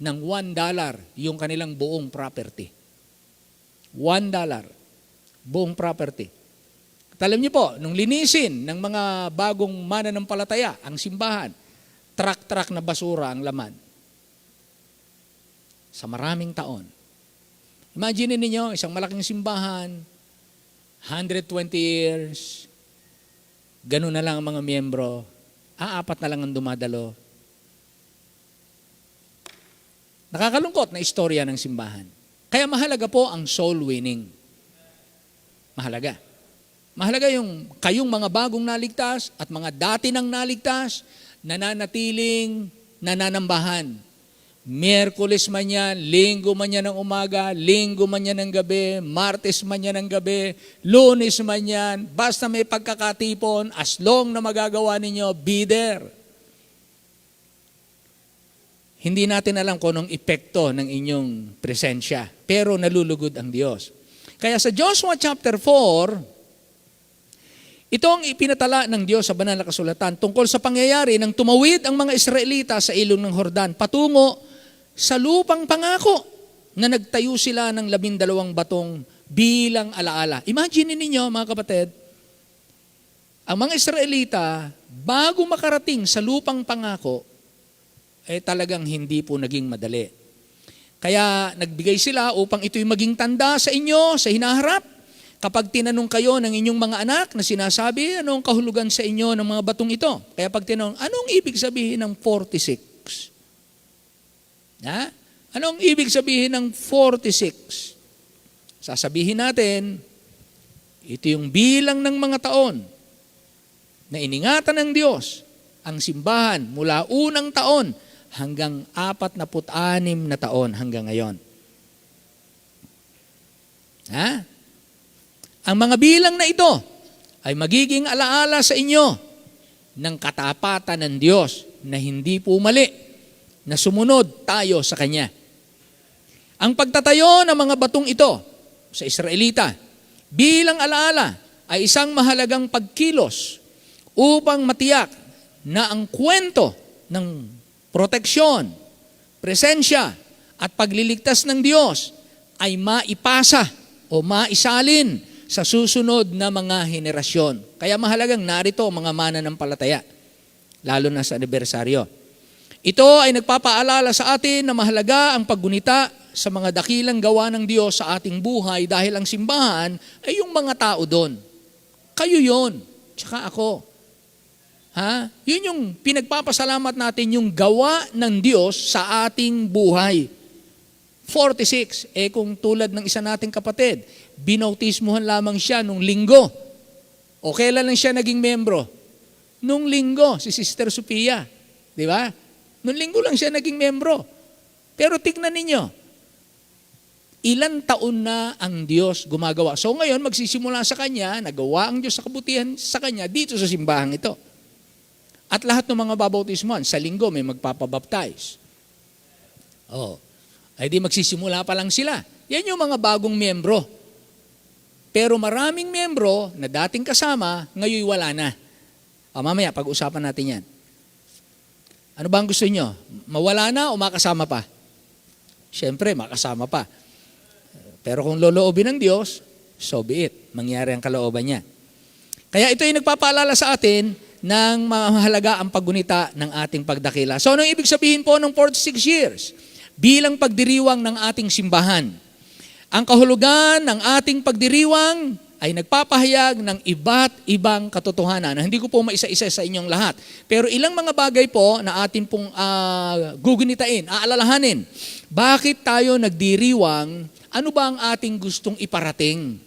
ng $1 yung kanilang buong property. $1 buong property. At alam niyo po, nung linisin ng mga bagong mananampalataya ang simbahan, truck-truck na basura ang laman. Sa maraming taon. Imagine ninyo, isang malaking simbahan, 120 years, ganun na lang ang mga miyembro, 4 na lang ang dumadalo. Nakakalungkot na istorya ng simbahan. Kaya mahalaga po ang soul winning. Mahalaga. Mahalaga yung kayong mga bagong naligtas at mga dati nang naligtas, nananatiling nananambahan. Miyerkules man yan, Linggo man yan ng umaga, Linggo man yan ng gabi, Martes man yan ng gabi, Lunes man yan, basta may pagkakatipon, as long na magagawa ninyo, be there. Hindi natin alam kung anong epekto ng inyong presensya, pero nalulugod ang Diyos. Kaya sa Joshua chapter 4, ito ang ipinatala ng Diyos sa banal na kasulatan tungkol sa pangyayari nang tumawid ang mga Israelita sa ilog ng Jordan patungo sa lupang pangako na nagtayo sila ng 12 batong bilang alaala. Imagine ninyo mga kapatid, ang mga Israelita bago makarating sa lupang pangako, talagang hindi po naging madali. Kaya nagbigay sila upang ito'y maging tanda sa inyo, sa hinaharap. Kapag tinanong kayo ng inyong mga anak na sinasabi, anong kahulugan sa inyo ng mga batong ito? Kaya pag tinanong, anong ibig sabihin ng 46? Anong ibig sabihin ng 46? Sasabihin natin, ito yung bilang ng mga taon na iningatan ng Diyos ang simbahan mula unang taon hanggang 46 na taon hanggang ngayon. Ang mga bilang na ito ay magiging alaala sa inyo ng katapatan ng Diyos na hindi po mali, na sumunod tayo sa Kanya. Ang pagtatayo ng mga batong ito sa Israelita bilang alaala ay isang mahalagang pagkilos upang matiyak na ang kwento ng proteksyon, presensya at pagliligtas ng Diyos ay maipasa o maisalin sa susunod na mga henerasyon. Kaya mahalagang narito ang mga mananampalataya, lalo na sa anibersaryo. Ito ay nagpapaalala sa atin na mahalaga ang paggunita sa mga dakilang gawa ng Diyos sa ating buhay dahil ang simbahan ay yung mga tao doon. Kayo yon, tsaka ako. Yun yung pinagpapasalamat natin, yung gawa ng Diyos sa ating buhay. 46, kung tulad ng isa nating kapatid, binautismuhan lamang siya nung linggo. O kailan lang siya naging membro? Nung linggo, si Sister Sophia. Di ba? Nung linggo lang siya naging membro. Pero tignan ninyo, ilan taon na ang Diyos gumagawa. So ngayon, magsisimula sa Kanya, nagawa ang Diyos sa kabutihan sa Kanya dito sa simbahang ito. At lahat ng mga babautismuhan, sa linggo may magpapabaptize. Ay di magsisimula pa lang sila. Yan yung mga bagong membro. Pero maraming membro na dating kasama, ngayon wala na. Mamaya, pag-usapan natin yan. Ano ba ang gusto nyo? Mawala na o makasama pa? Siyempre, makasama pa. Pero kung loloobin ng Diyos, so be it. Mangyari ang kalooban niya. Kaya ito ay nagpapaalala sa atin ng mahalaga ang paggunita ng ating pagdakila. So, anong ibig sabihin po ng 46 years? Bilang pagdiriwang ng ating simbahan. Ang kahulugan ng ating pagdiriwang ay nagpapahayag ng iba't ibang katotohanan. Hindi ko po maisa-isa sa inyong lahat. Pero ilang mga bagay po na atin pong gugunitain, aalalahanin. Bakit tayo nagdiriwang? Ano ba ang ating gustong iparating?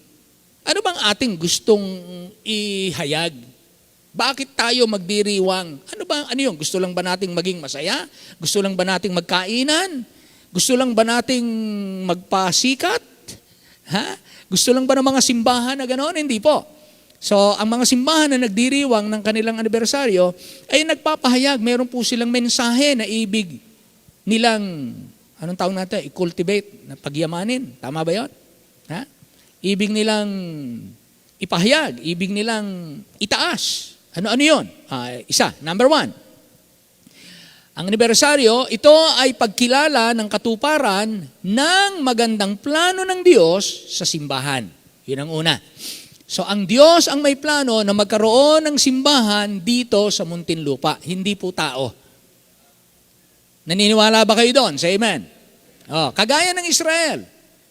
Ano bang ating gustong ihayag? Bakit tayo magdiriwang? Ano yun? Gusto lang ba nating maging masaya? Gusto lang ba nating magkainan? Gusto lang ba nating magpasikat? Gusto lang ba ng mga simbahan na gano'n? Hindi po. So, ang mga simbahan na nagdiriwang ng kanilang anibersaryo ay nagpapahayag. Meron po silang mensahe na ibig nilang, anong tawag natin? I-cultivate, na pagyamanin. Tama ba yun? Ibig nilang ipahayag. Ibig nilang itaas. Ano yun? Isa, number 1. Ang anibersaryo, ito ay pagkilala ng katuparan ng magandang plano ng Diyos sa simbahan. Yun ang una. So, ang Diyos ang may plano na magkaroon ng simbahan dito sa Muntinlupa, hindi po tao. Naniniwala ba kayo doon? Say amen. Kagaya ng Israel.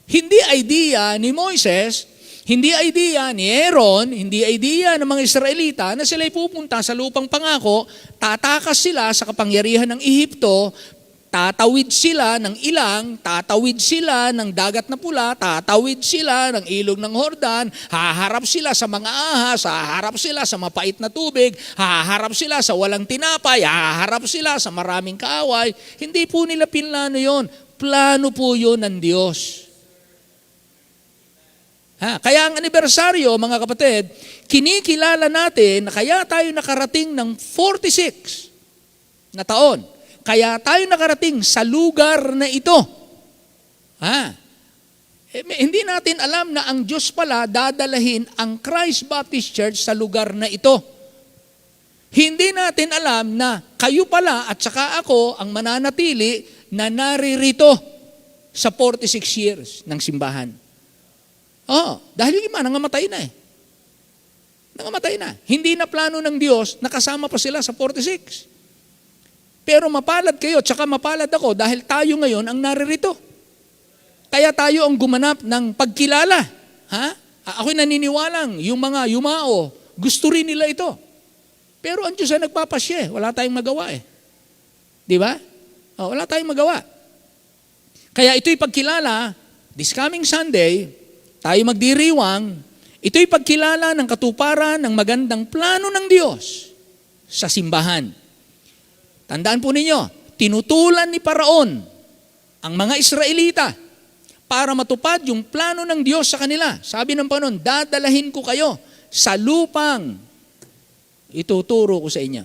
Hindi idea ni Moises, hindi idea ni Aaron, hindi idea ng mga Israelita na sila'y pupunta sa lupang pangako, tatakas sila sa kapangyarihan ng Ehipto, tatawid sila ng ilang, tatawid sila ng dagat na pula, tatawid sila ng ilog ng Jordan, haharap sila sa mga ahas, haharap sila sa mapait na tubig, haharap sila sa walang tinapay, haharap sila sa maraming kaaway. Hindi po nila pinlano yon. Plano po yun ng Diyos. Kaya ang anibersaryo, mga kapatid, kinikilala natin na kaya tayo nakarating ng 46 na taon. Kaya tayo nakarating sa lugar na ito. Hindi natin alam na ang Diyos pala dadalahin ang Christ Baptist Church sa lugar na ito. Hindi natin alam na kayo pala at saka ako ang mananatili na naririto sa 46 years ng simbahan. Dahil yung iba, nangamatay na Nangamatay na. Hindi na plano ng Diyos, nakasama pa sila sa 46. Pero mapalad kayo, tsaka mapalad ako dahil tayo ngayon ang naririto. Kaya tayo ang gumanap ng pagkilala. Ako'y naniniwalang yung mga yumao, gusto rin nila ito. Pero ang Diyos ay nagpapasya. Wala tayong magawa Di ba? Wala tayong magawa. Kaya ito'y pagkilala, this coming Sunday, tayo magdiriwang, ito'y pagkilala ng katuparan ng magandang plano ng Diyos sa simbahan. Tandaan po ninyo, tinutulan ni Paraon ang mga Israelita para matupad yung plano ng Diyos sa kanila. Sabi ng Panginoon, dadalahin ko kayo sa lupang ituturo ko sa inyo.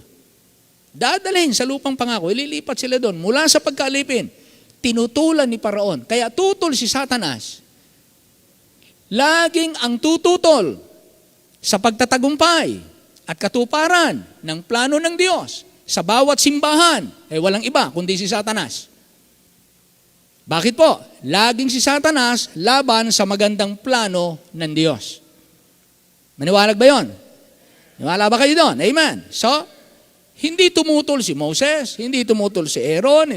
Dadalhin sa lupang pangako, ililipat sila doon. Mula sa pagkaalipin, tinutulan ni Paraon. Kaya tutol si Satanas. Laging ang tututol sa pagtatagumpay at katuparan ng plano ng Diyos sa bawat simbahan, walang iba kundi si Satanas. Bakit po? Laging si Satanas laban sa magandang plano ng Diyos. Maniwalag ba yun? Maniwala ba kayo doon? Amen. So, hindi tumutol si Moses, hindi tumutol si Aaron,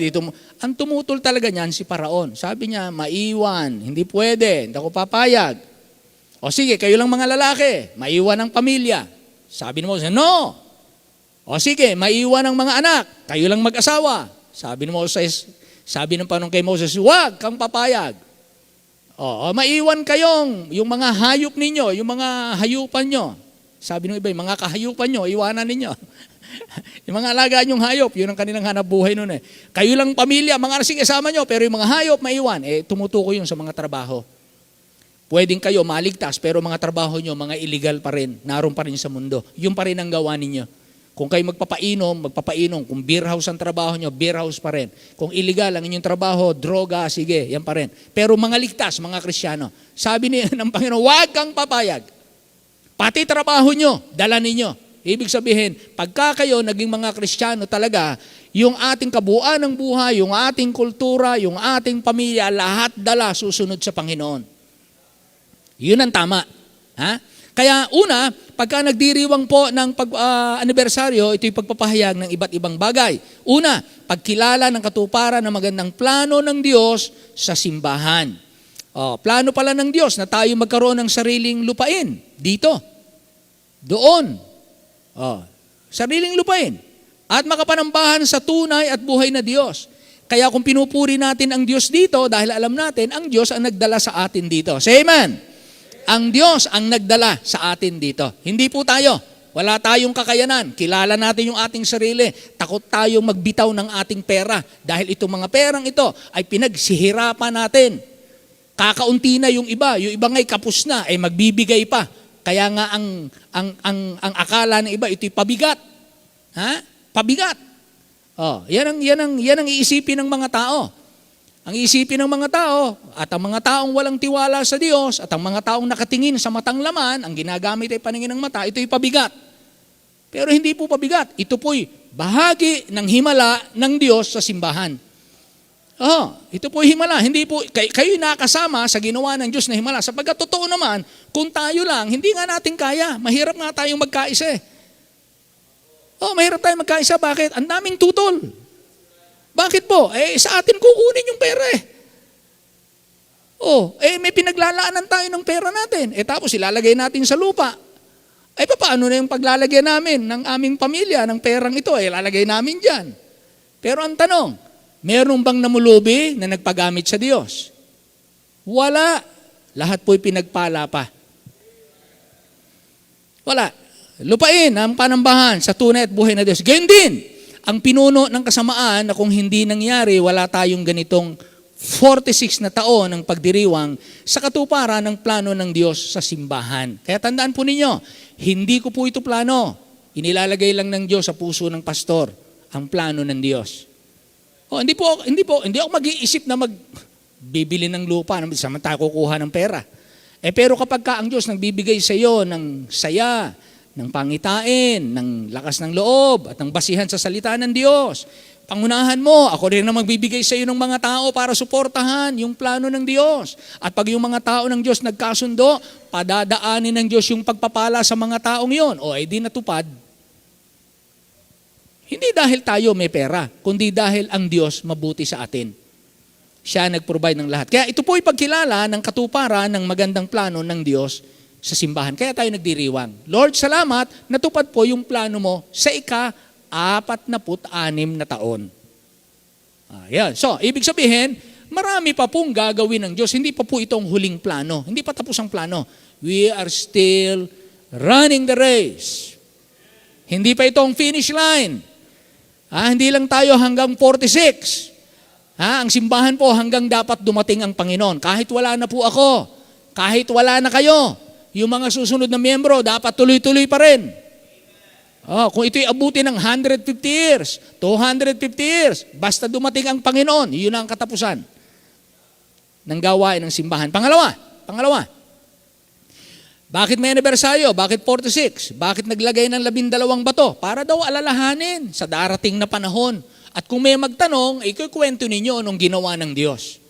ang tumutol talaga niyan si Paraon. Sabi niya, maiwan, hindi pwede, hindi ako papayag. O sige, kayo lang mga lalaki, maiwan ang pamilya. Sabi ni Moses, no. O sige, maiwan ang mga anak, kayo lang mag-asawa. Sabi ni Moses, sabi ng Panginoon kay Moses, huwag kang papayag. O maiwan kayong, yung mga hayop ninyo, yung mga hayupan nyo. Sabi ng iba, yung mga kahayupan nyo, iwanan ninyo. Yung mga alaga nyong hayop, yun ang kanilang hanap buhay nun eh. Kayo lang pamilya, mga sige, kasama nyo, pero yung mga hayop, maiwan. Tumutuko yun sa mga trabaho. Pwedeng kayo maligtas, pero mga trabaho nyo, mga illegal pa rin. Naroon pa rin sa mundo. Yun pa rin ang gawa ninyo. Kung kayo magpapainom. Kung beer house ang trabaho nyo, beer house pa rin. Kung illegal ang inyong trabaho, droga, sige, yan pa rin. Pero mga ligtas, mga Kristiyano, sabi ng Panginoon, huwag kang papayag. Pati trabaho nyo, dala ninyo. Ibig sabihin, pagka kayo naging mga Kristiyano talaga, yung ating kabuuan ng buhay, yung ating kultura, yung ating pamilya, lahat dala susunod sa Panginoon. Yun ang tama. Ha? Kaya una, pagka nagdiriwang po ng anibersaryo, ito'y pagpapahayag ng iba't ibang bagay. Una, pagkilala ng katuparan ng magandang plano ng Diyos sa simbahan. Plano pala ng Diyos na tayo magkaroon ng sariling lupain. Dito. Doon. Sariling lupain. At makapanambahan sa tunay at buhay na Diyos. Kaya kung pinupuri natin ang Diyos dito, dahil alam natin, ang Diyos ang nagdala sa atin dito. Say amen. Ang Diyos ang nagdala sa atin dito. Hindi po tayo. Wala tayong kakayanan. Kilala natin yung ating sarili. Takot tayong magbitaw ng ating pera. Dahil itong mga perang ito ay pinagsihirapan natin. Kakaunti na yung iba. Yung iba nga'y kapos na, magbibigay pa. Kaya nga ang akala ng iba, ito'y pabigat. Ha? Pabigat. Yan ang iisipin ng mga tao. Ang isipin ng mga tao at ang mga taong walang tiwala sa Diyos at ang mga taong nakatingin sa matang laman, ang ginagamit ay paningin ng mata, ito'y pabigat. Pero hindi po pabigat. Ito po'y bahagi ng himala ng Diyos sa simbahan. Ito po'y himala. Hindi po, kayo'y nakasama sa ginawa ng Diyos na himala. Sapagkat totoo naman, kung tayo lang, hindi nga natin kaya. Mahirap nga tayong magkaisa. Mahirap tayong magkaisa. Bakit? Ang daming tutol. Bakit po? Sa atin kukunin yung pera may pinaglalaanan tayo ng pera natin. Tapos ilalagay natin sa lupa. Paano na yung paglalagay namin ng aming pamilya, ng perang ito? Ilalagay namin dyan. Pero ang tanong, meron bang namulubi na nagpagamit sa Diyos? Wala. Lahat po'y pinagpala pa. Wala. Lupain ang panambahan sa tunay at buhay na Diyos. Ganyan din. Ang pinuno ng kasamaan na kung hindi nangyari, wala tayong ganitong 46 na taon ng pagdiriwang sa katuparan ng plano ng Diyos sa simbahan. Kaya tandaan po ninyo, hindi ko po ito plano. Inilalagay lang ng Diyos sa puso ng pastor ang plano ng Diyos. Hindi ako mag-iisip na magbibili ng lupa samantala kukuha ng pera. Pero kapag ang Diyos nagbibigay sa iyo ng saya, ng pangitain, ng lakas ng loob, at ng basihan sa salita ng Diyos. Pangunahan mo, ako rin na magbibigay sa iyo ng mga tao para suportahan yung plano ng Diyos. At pag yung mga tao ng Diyos nagkasundo, padadaanin ng Diyos yung pagpapala sa mga taong yon. Di natupad. Hindi dahil tayo may pera, kundi dahil ang Diyos mabuti sa atin. Siya nag-provide ng lahat. Kaya ito po ay pagkilala ng katuparan ng magandang plano ng Diyos sa simbahan. Kaya tayo nagdiriwang. Lord, salamat, natupad po yung plano mo sa 46 na taon. So, ibig sabihin, marami pa pong gagawin ng Diyos. Hindi pa po itong huling plano. Hindi pa tapos ang plano. We are still running the race. Hindi pa itong finish line. Hindi lang tayo hanggang 46. Ang simbahan po hanggang dapat dumating ang Panginoon. Kahit wala na po ako, kahit wala na kayo, yung mga susunod na miyembro, dapat tuloy-tuloy pa rin. Oh, kung ito'y abuti ng 150 years, 250 years, basta dumating ang Panginoon, yun ang katapusan ng gawain ng simbahan. Pangalawa, bakit may anibersaryo? Bakit 46? Bakit naglagay ng 12 bato? Para daw alalahanin sa darating na panahon. At kung may magtanong, ikukwento ninyo anong ginawa ng Diyos.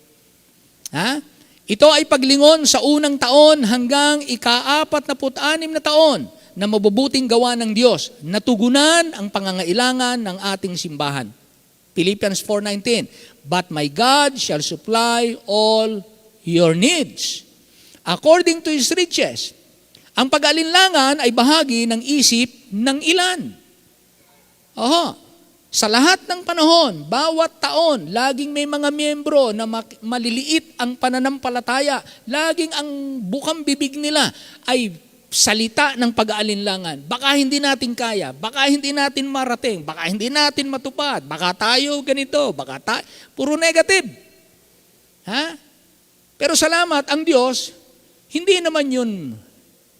Ha? Ito ay paglingon sa unang taon hanggang ika-46 na taon na mabubuting gawa ng Diyos, natugunan ang pangangailangan ng ating simbahan. Philippians 4:19, "But my God shall supply all your needs according to His riches." Ang pag-alinlangan ay bahagi ng isip ng ilan. Sa lahat ng panahon, bawat taon, laging may mga miyembro na maliliit ang pananampalataya. Laging ang bukang bibig nila ay salita ng pag-aalinlangan. Baka hindi natin kaya, baka hindi natin marating, baka hindi natin matupad, baka tayo ganito, puro negative. Ha? Pero salamat, ang Diyos, hindi naman yun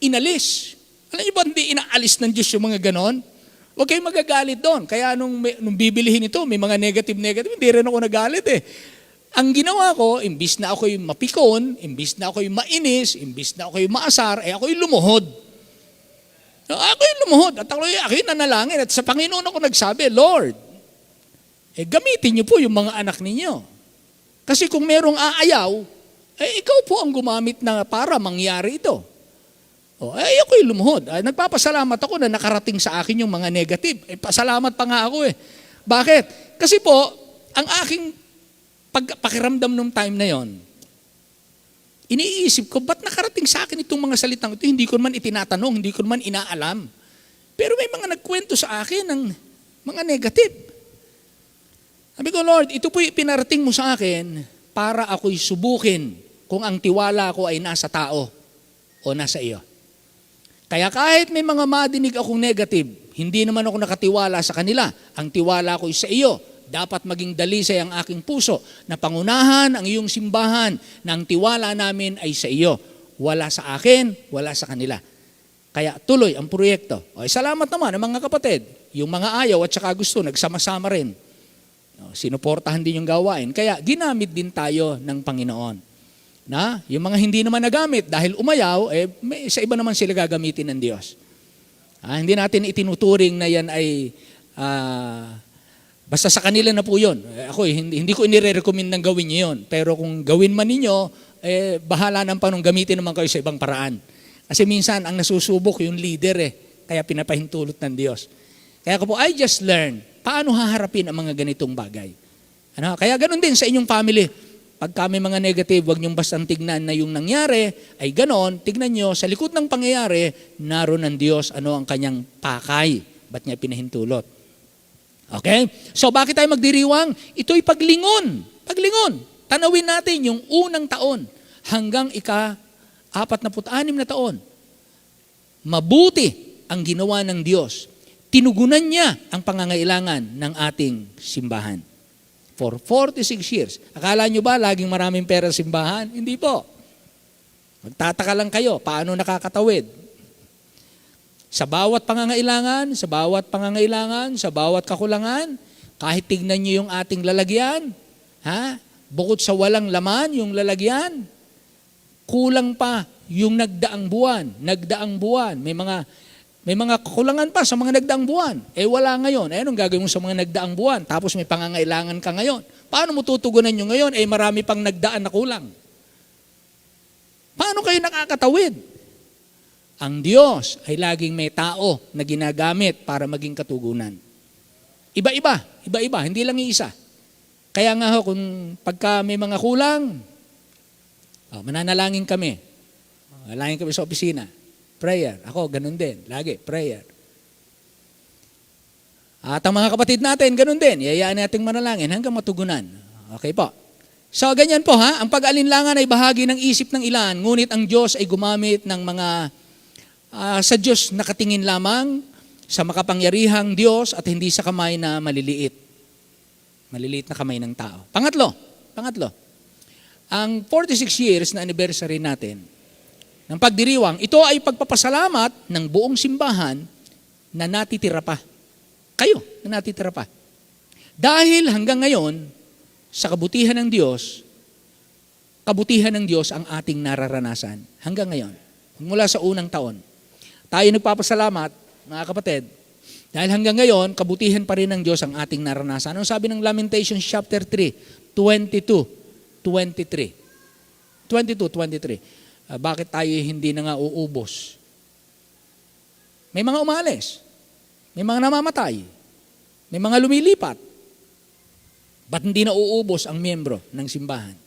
inalis. Alam niyo ba, hindi inaalis ng Diyos yung mga ganon? Huwag kayong magagalit doon. Kaya nung bibilihin ito, may mga negative, hindi rin ako nagalit eh. Ang ginawa ko, imbis na ako'y mapikon, imbis na ako'y mainis, imbis na ako'y maasar, ako'y lumuhod. Ako'y lumuhod at ako'y nanalangin. At sa Panginoon ako nagsabi, Lord, gamitin niyo po yung mga anak ninyo. Kasi kung merong aayaw, ikaw po ang gumamit na para mangyari ito. Ako'y lumuhod. Nagpapasalamat ako na nakarating sa akin yung mga negative. Pasalamat pa nga ako eh. Bakit? Kasi po, ang aking pakiramdam nung time na yon, iniisip ko, ba't nakarating sa akin itong mga salitang ito? Hindi ko naman itinatanong, hindi ko naman inaalam. Pero may mga nagkwento sa akin ng mga negative. Sabi ko, Lord, ito po'y pinarating mo sa akin para ako'y subukin kung ang tiwala ko ay nasa tao o nasa iyo. Kaya kahit may mga madinig akong negative, hindi naman ako nakatiwala sa kanila. Ang tiwala ko ay sa iyo. Dapat maging dalisay ang aking puso na pangunahan ang iyong simbahan na ang tiwala namin ay sa iyo. Wala sa akin, wala sa kanila. Kaya tuloy ang proyekto. Salamat naman ang mga kapatid. Yung mga ayaw at saka gusto, nagsama-sama rin. Sinuportahan din yung gawain. Kaya ginamit din tayo ng Panginoon. Yung mga hindi naman nagamit dahil umayaw, sa iba naman sila gagamitin ng Diyos. Hindi natin itinuturing na yan ay basta sa kanila na po yun. Ako hindi ko inire-recommend ng gawin niyo yun. Pero kung gawin man ninyo, bahala ng panong gamitin naman kayo sa ibang paraan. Kasi minsan ang nasusubok yung leader kaya pinapahintulot ng Diyos. Kaya ko po, I just learn paano haharapin ang mga ganitong bagay. Kaya ganun din sa inyong family. Pagka may mga negative, huwag niyong bastang tignan na yung nangyari ay ganon, tignan niyo sa likod ng pangyayari, naroon ng Diyos ano ang kanyang pakay. Ba't niya pinahintulot? Okay? So bakit tayo magdiriwang? Ito'y paglingon. Paglingon. Tanawin natin yung unang taon hanggang ika-46 na taon. Mabuti ang ginawa ng Diyos. Tinugunan niya ang pangangailangan ng ating simbahan. For 46 years. Akala nyo ba laging maraming pera sa simbahan? Hindi po. Magtataka lang kayo, paano nakakatawid? Sa bawat pangangailangan, sa bawat kakulangan, kahit tignan nyo yung ating lalagyan, bukod sa walang laman yung lalagyan, kulang pa yung nagdaang buwan. May mga kakulangan pa sa mga nagdaang buwan. Wala ngayon. Anong gagawin mo sa mga nagdaang buwan? Tapos may pangangailangan ka ngayon. Paano mo tutugunan nyo ngayon? Marami pang nagdaan na kulang. Paano kayo nakakatawid? Ang Diyos ay laging may tao na ginagamit para maging katugunan. Iba-iba. Hindi lang iisa. Kaya nga kung pagka may mga kulang, mananalangin kami. Mananalangin kami sa opisina. Prayer. Ako, ganun din. Lagi, prayer. At ang mga kapatid natin, ganun din. Yayaan nating manalangin hanggang matugunan. Okay po. So, ganyan po Ang pag-alinlangan ay bahagi ng isip ng ilan, ngunit ang Diyos ay gumamit ng mga sa Diyos nakatingin lamang, sa makapangyarihang Diyos at hindi sa kamay na maliliit. Maliliit na kamay ng tao. Pangatlo. Ang 46 years na anniversary natin, ng pagdiriwang, ito ay pagpapasalamat ng buong simbahan na natitira pa. Kayo na natitira pa. Dahil hanggang ngayon, sa kabutihan ng Diyos ang ating nararanasan. Hanggang ngayon. Mula sa unang taon. Tayo nagpapasalamat, mga kapatid, dahil hanggang ngayon, kabutihan pa rin ng Diyos ang ating naranasan. Ano sabi ng Lamentations chapter 3, 22, 23? 22, 23. Bakit tayo hindi na nga uubos? May mga umalis. May mga namamatay. May mga lumilipat. Ba't hindi na uubos ang miyembro ng simbahan?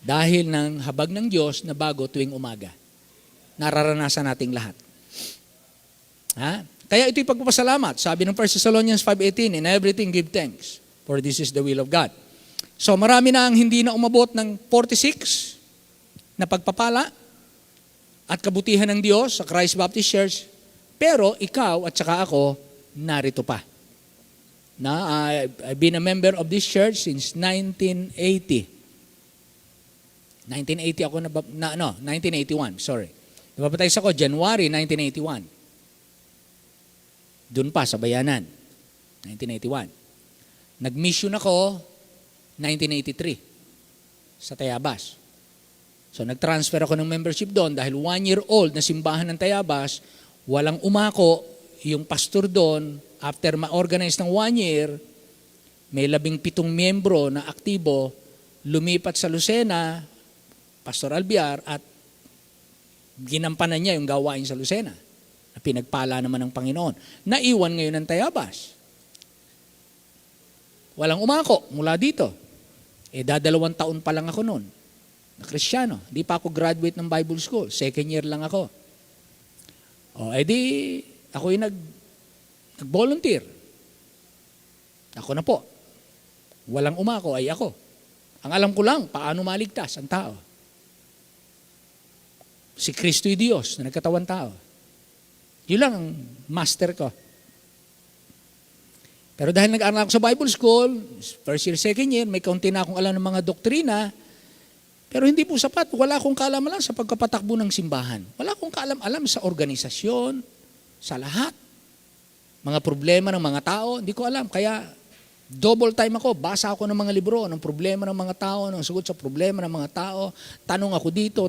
Dahil ng habag ng Diyos na bago tuwing umaga. Nararanasan nating lahat. Ha? Kaya ito'y pagpapasalamat. Sabi ng 1 Thessalonians 5:18, in everything give thanks, for this is the will of God. So marami na ang hindi na umabot ng 46 na pagpapala at kabutihan ng Diyos sa Christ Baptist Church, pero ikaw at saka ako narito pa. I've been a member of this church since 1980. 1980 ako 1981, sorry. Nabapatize ako January 1981. Doon pa sa Bayanan, 1981. Nag-mission ako 1983 sa Tayabas. So nag-transfer ako ng membership doon dahil 1 year old na simbahan ng Tayabas, walang umako, yung pastor doon, after ma-organize ng 1 year, may 17 miyembro na aktibo, lumipat sa Lucena, Pastor Albiar, at ginampanan niya yung gawain sa Lucena. Na pinagpala naman ng Panginoon. Naiwan ngayon ng Tayabas. Walang umako mula dito. Dadalawang taon pa lang ako noon. Na Kristiyano. Di pa ako graduate ng Bible School. 2nd year lang ako. Ako yung nag-volunteer. Ako na po. Walang umako ay ako. Ang alam ko lang, paano maligtas ang tao. Si Kristo'y Diyos na nagkatawan tao. Yun lang ang master ko. Pero dahil nag-aaral ako sa Bible School, first year, 2nd year, may kaunti na akong alam ng mga doktrina, pero hindi po sapat. Wala akong kaalam-alam sa pagkapatakbo ng simbahan. Wala akong kaalam-alam sa organisasyon, sa lahat. Mga problema ng mga tao, hindi ko alam. Kaya double time ako, basa ako ng mga libro, ng problema ng mga tao, ng sagot sa problema ng mga tao, tanong ako dito,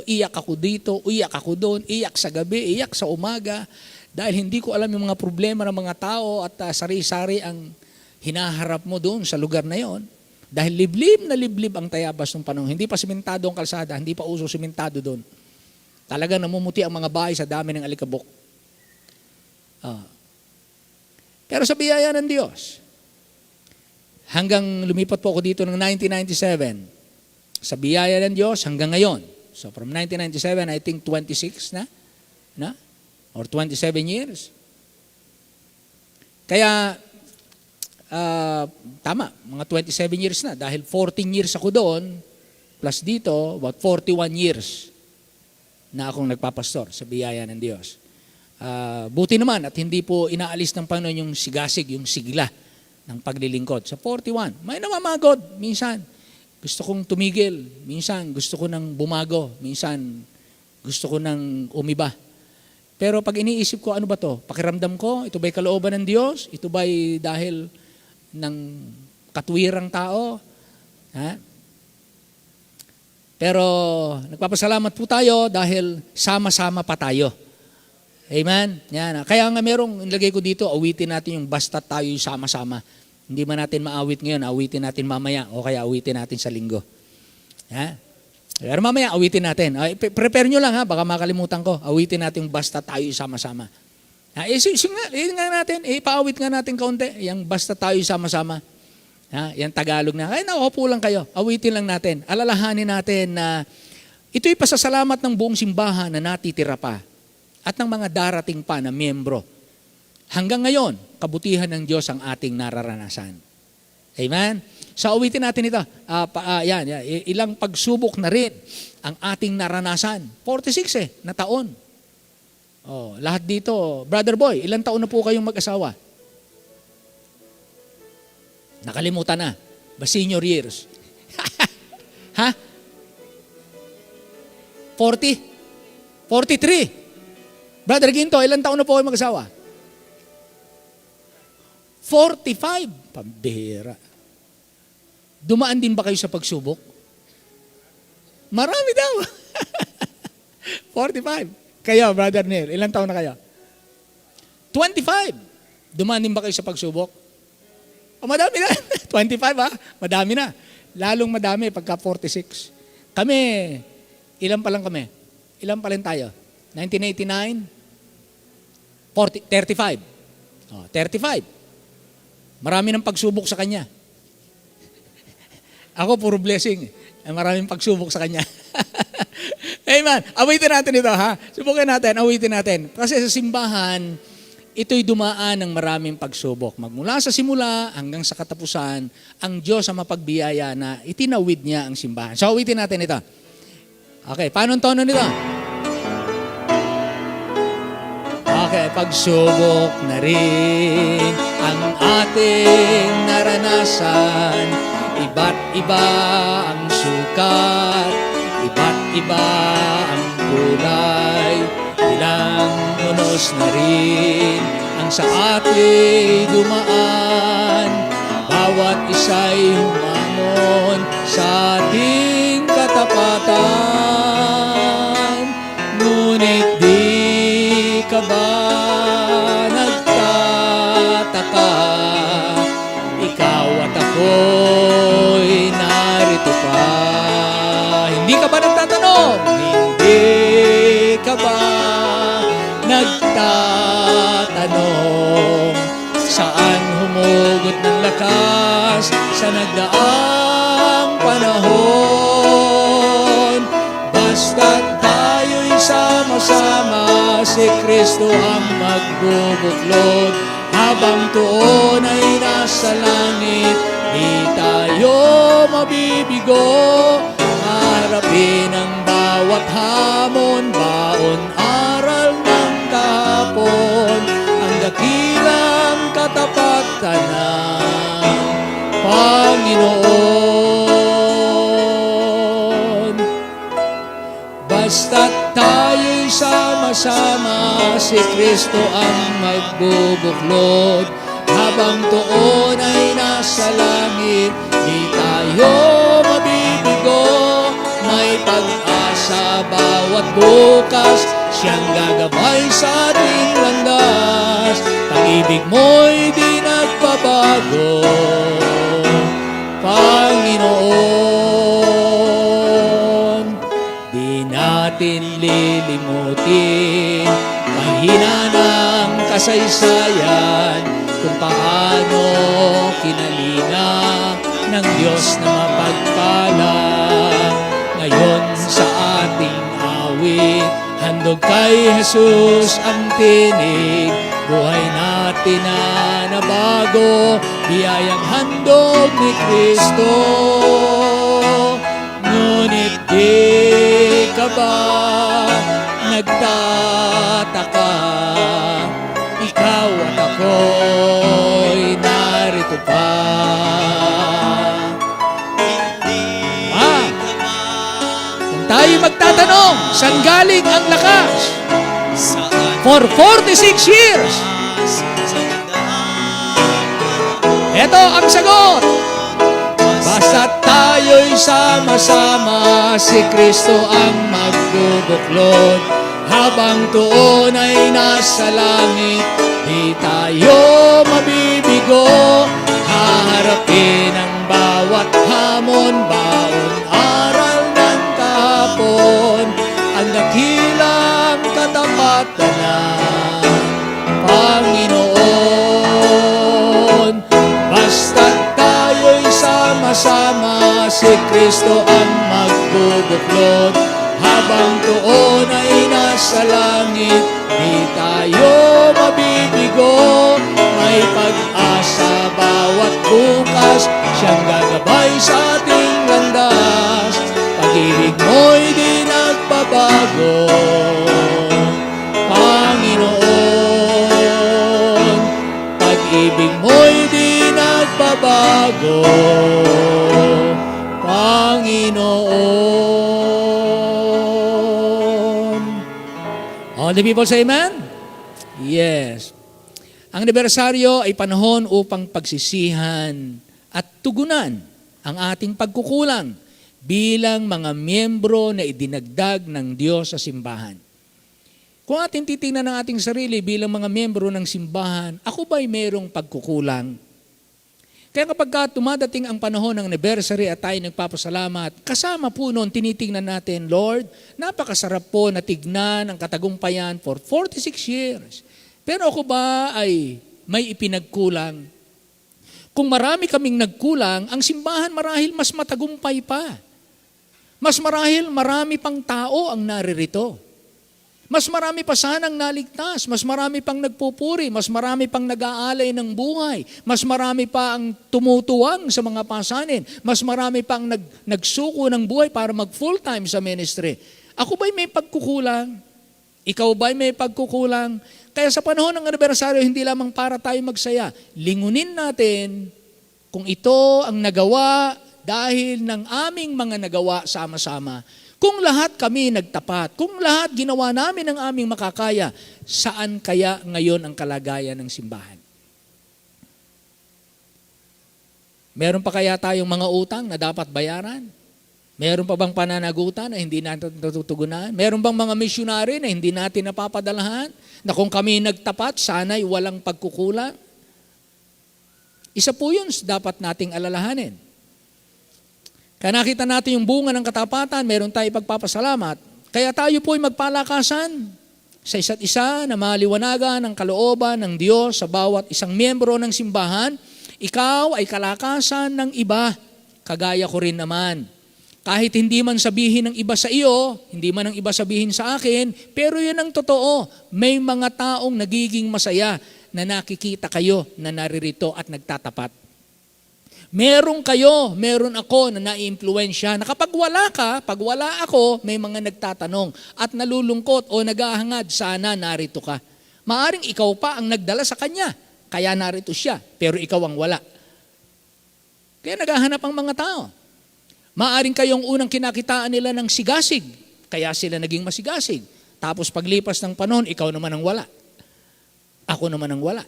iyak ako dito, iyak ako doon, iyak sa gabi, iyak sa umaga, dahil hindi ko alam yung mga problema ng mga tao at sari-sari ang hinaharap mo doon sa lugar na yon. Dahil liblib ang Tayabas ng panahon. Hindi pa simentado ang kalsada, hindi pa uso simentado doon. Talagang namumuti ang mga bahay sa dami ng alikabok. Pero sa biyaya ng Diyos, hanggang lumipat po ako dito ng 1997, sa biyaya ng Diyos hanggang ngayon. So from 1997, I think 26 na? Or 27 years. Kaya, tama, mga 27 years na. Dahil 14 years ako doon, plus dito, about 41 years na akong nagpapastor sa biyaya ng Diyos. Buti naman at hindi po inaalis ng Panginoon yung sigasig, yung sigla ng paglilingkod. Sa 41, may namamagod. Minsan, gusto kong tumigil. Minsan, gusto ko nang bumago. Minsan, gusto ko nang umiba. Pero pag iniisip ko, ano ba to? Pakiramdam ko, ito ba'y kalooban ng Diyos? Ito ba'y dahil ng katwirang tao? Ha? Pero nagpapasalamat po tayo dahil sama-sama pa tayo. Amen? Yan. Kaya nga merong, nilagay ko dito, awitin natin yung basta tayo sama-sama. Hindi man natin maawit ngayon, awitin natin mamaya o kaya awitin natin sa linggo. Ha? Pero mamaya, awitin natin. Prepare nyo lang ha, baka makalimutan ko. Awitin natin yung basta tayo sama-sama. Nga natin, paawit nga natin kaunti. Yung basta tayo sama-sama. Ha? Yan Tagalog na. Ay, naupo lang kayo. Awitin lang natin. Alalahanin natin na ito'y pasasalamat ng buong simbahan na natitira pa at ng mga darating pa na miyembro. Hanggang ngayon, kabutihan ng Diyos ang ating nararanasan. Amen? So, awitin natin ito. Ilang pagsubok na rin ang ating naranasan. 46 na taon. Lahat dito. Brother Boy, ilang taon na po kayong mag-asawa? Nakalimutan na. Ba senior years? Ha? 40? 43? Brother Ginto, ilang taon na po kayo mag-asawa? 45. Pambihira. Dumaan din ba kayo sa pagsubok? Marami daw. 45. Kayo, Brother Neil, ilang taon na kayo? 25. Dumaan din ba kayo sa pagsubok? O, madami na. 25 ha? Madami na. Lalong madami pagka 46. Kami, ilan pa lang kami? Ilan pa lang tayo? 1989? 35. Oh, 35. Marami ng pagsubok sa kanya. Ako, puro blessing. Maraming pagsubok sa kanya. Amen. Awitin natin ito, ha? Subukan natin, awitin natin. Kasi sa simbahan, ito'y dumaan ng maraming pagsubok. Magmula sa simula hanggang sa katapusan, ang Diyos ang mapagbiyaya na itinawid niya ang simbahan. So, awitin natin ito. Okay, paano ang tono nito? Okay, pagsubok na rin ang ating naranasan. Iba't iba ang sukat, iba't iba ang kulay. Ilang unos na rin ang sa ating dumaan. Bawat isa'y humangon sa ating katapatan. Ngunit di ka ba nagtataka? Ikaw at ako'y narito pa. Hindi ka ba nagtatanong? Hindi ka ba nagtatanong? Saan humugot ng lakas sa nagdaang panahon? Basta't tayo'y sama-sama, si Kristo ang magbubuklod. Habang tuon ay nasa langit, di tayo mabibigo. Harapin ang bawat hamon, baon aral ng kahapon. Ang dakilang katapatan ng Panginoon. Basta't tayo'y sama-sama, si Kristo ang magbubuklod. Habang tuon ay nasa langit, di tayo mabibigo. May pag-asa bawat bukas, siyang gagabay sa ating landas. Pag-ibig mo'y di nagbabago, Panginoon. Di natin lilimutin mahina ng kasaysayan, kung paano kinalinga ng Diyos na mapagpala. Ngayon sa ating awit, handog kay Jesus ang tinig. Buhay natin na nabago, biyayang handog ni Kristo. Ngunit di ka ba nagtataka? Ikaw at ako'y narito pa. Kung tayo magtatanong, saan galing ang lakas? For 46 years. Ito ang sagot. Basta't tayo'y sama-sama, si Kristo ang magbubuklod. Habang tuon ay nasa langit, di tayo mabibigo. Haharapin ang bawat hamon, baon aral ng kahapon. Ang dakilang katapatan ng Panginoon. Basta't tayo'y sama-sama, si Kristo ang magbubuklod. Habang tuon ay nasa langit, di tayo mabibigo. May pag-asa bawat bukas, siyang gagabay sa ating landas. Pag-ibig mo'y di nagbabago, Panginoon. Pag-ibig mo'y di nagbabago, Panginoon. All the people say amen? Yes. Ang anibersaryo ay panahon upang pagsisihan at tugunan ang ating pagkukulang bilang mga miyembro na idinagdag ng Diyos sa simbahan. Kung ating titingnan ang ating sarili bilang mga miyembro ng simbahan, ako ba'y mayroong pagkukulang? Kaya kapag dumadating ang panahon ng anniversary at tayo nagpapasalamat, kasama po noon tinitingnan natin, Lord, napakasarap po na tignan ang katagumpayan for 46 years. Pero ako ba ay may ipinagkulang? Kung marami kaming nagkulang, ang simbahan marahil mas matagumpay pa. Mas marahil marami pang tao ang naririto. Mas marami pa sanang naligtas, mas marami pang nagpupuri, mas marami pang nag-aalay ng buhay, mas marami pa ang tumutuwang sa mga pasanin, mas marami pang nagsuko ng buhay para mag full-time sa ministry. Ako ba'y may pagkukulang? Ikaw ba'y may pagkukulang? Kaya sa panahon ng anibersaryo, hindi lamang para tayo magsaya. Lingunin natin kung ito ang nagawa dahil ng aming mga nagawa sama-sama. Kung lahat kami nagtapat, kung lahat ginawa namin ang aming makakaya, saan kaya ngayon ang kalagayan ng simbahan? Meron pa kaya tayong mga utang na dapat bayaran? Meron pa bang pananagutan na hindi natin natutugunan? Meron bang mga misyonary na hindi natin napapadalahan? Na kung kami nagtapat, sana'y walang pagkukulang? Isa po yun dapat nating alalahanin. Kaya nakita natin yung bunga ng katapatan, meron tayo pagpapasalamat. Kaya tayo po ay magpalakasan sa isa't isa na maliwanagan ang kalooban ng Diyos sa bawat isang miyembro ng simbahan. Ikaw ay kalakasan ng iba, kagaya ko rin naman. Kahit hindi man sabihin ng iba sa iyo, hindi man ang iba sabihin sa akin, pero yun ang totoo. May mga taong nagiging masaya na nakikita kayo na naririto at nagtatapat. Meron kayo, meron ako na naiimpluwensya na kapag wala ka, pag wala ako, may mga nagtatanong at nalulungkot o naghahangad, sana narito ka. Maaring ikaw pa ang nagdala sa kanya, kaya narito siya, pero ikaw ang wala. Kaya naghahanap ang mga tao. Maaring kayong unang kinakitaan nila ng sigasig, kaya sila naging masigasig. Tapos paglipas ng panahon, ikaw naman ang wala. Ako naman ang wala.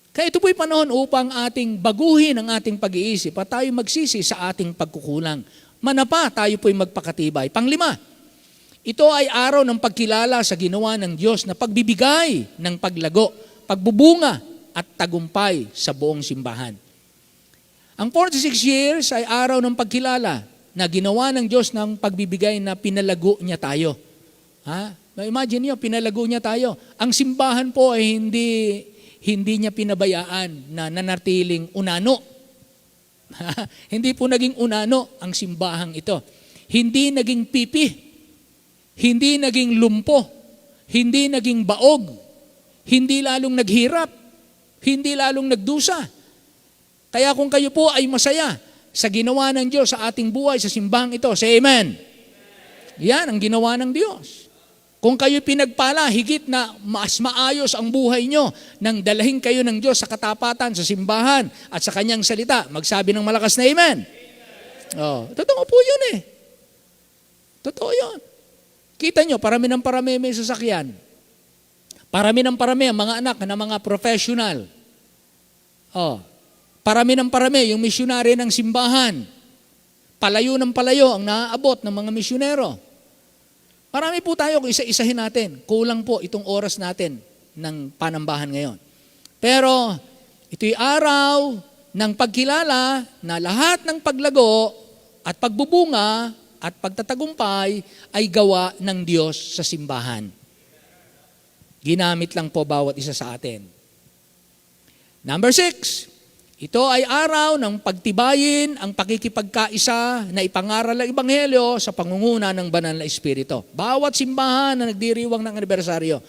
Kaya ito po'y panahon upang ating baguhin ang ating pag-iisip at tayo magsisi sa ating pagkukulang. Manapa, tayo po'y magpakatibay. Panglima, ito ay araw ng pagkilala sa ginawa ng Diyos na pagbibigay ng paglago, pagbubunga at tagumpay sa buong simbahan. Ang 46 years ay araw ng pagkilala na ginawa ng Diyos ng pagbibigay na pinalago niya tayo. Imagine niyo, pinalago niya tayo. Ang simbahan po ay hindi niya pinabayaan na nanatiling unano. Hindi po naging unano ang simbahang ito. Hindi naging pipi. Hindi naging lumpo. Hindi naging baog. Hindi lalong naghirap. Hindi lalong nagdusa. Kaya kung kayo po ay masaya sa ginawa ng Diyos sa ating buhay, sa simbahang ito, say amen. Yan ang ginawa ng Diyos. Kung kayo pinagpala, higit na mas maayos ang buhay nyo nang dalahin kayo ng Diyos sa katapatan, sa simbahan at sa kanyang salita. Magsabi ng malakas na amen. Totoo po yun eh. Totoo yun. Kita nyo, parami ng parami may sasakyan. Parami ng parami ang mga anak na mga professional. Parami ng parami yung misyonary ng simbahan. Palayo ng palayo ang naaabot ng mga misyonero. Marami po tayo kung isa-isahin natin. Kulang po itong oras natin ng panambahan ngayon. Pero ito'y araw ng pagkilala na lahat ng paglago at pagbubunga at pagtatagumpay ay gawa ng Diyos sa simbahan. Ginamit lang po bawat isa sa atin. Number 6, ito ay araw ng pagtibayin ang pakikipagkaisa na ipangaral ng Ebanghelyo sa pangunguna ng Banal na Espiritu. Bawat simbahan na nagdiriwang ng anibersaryo,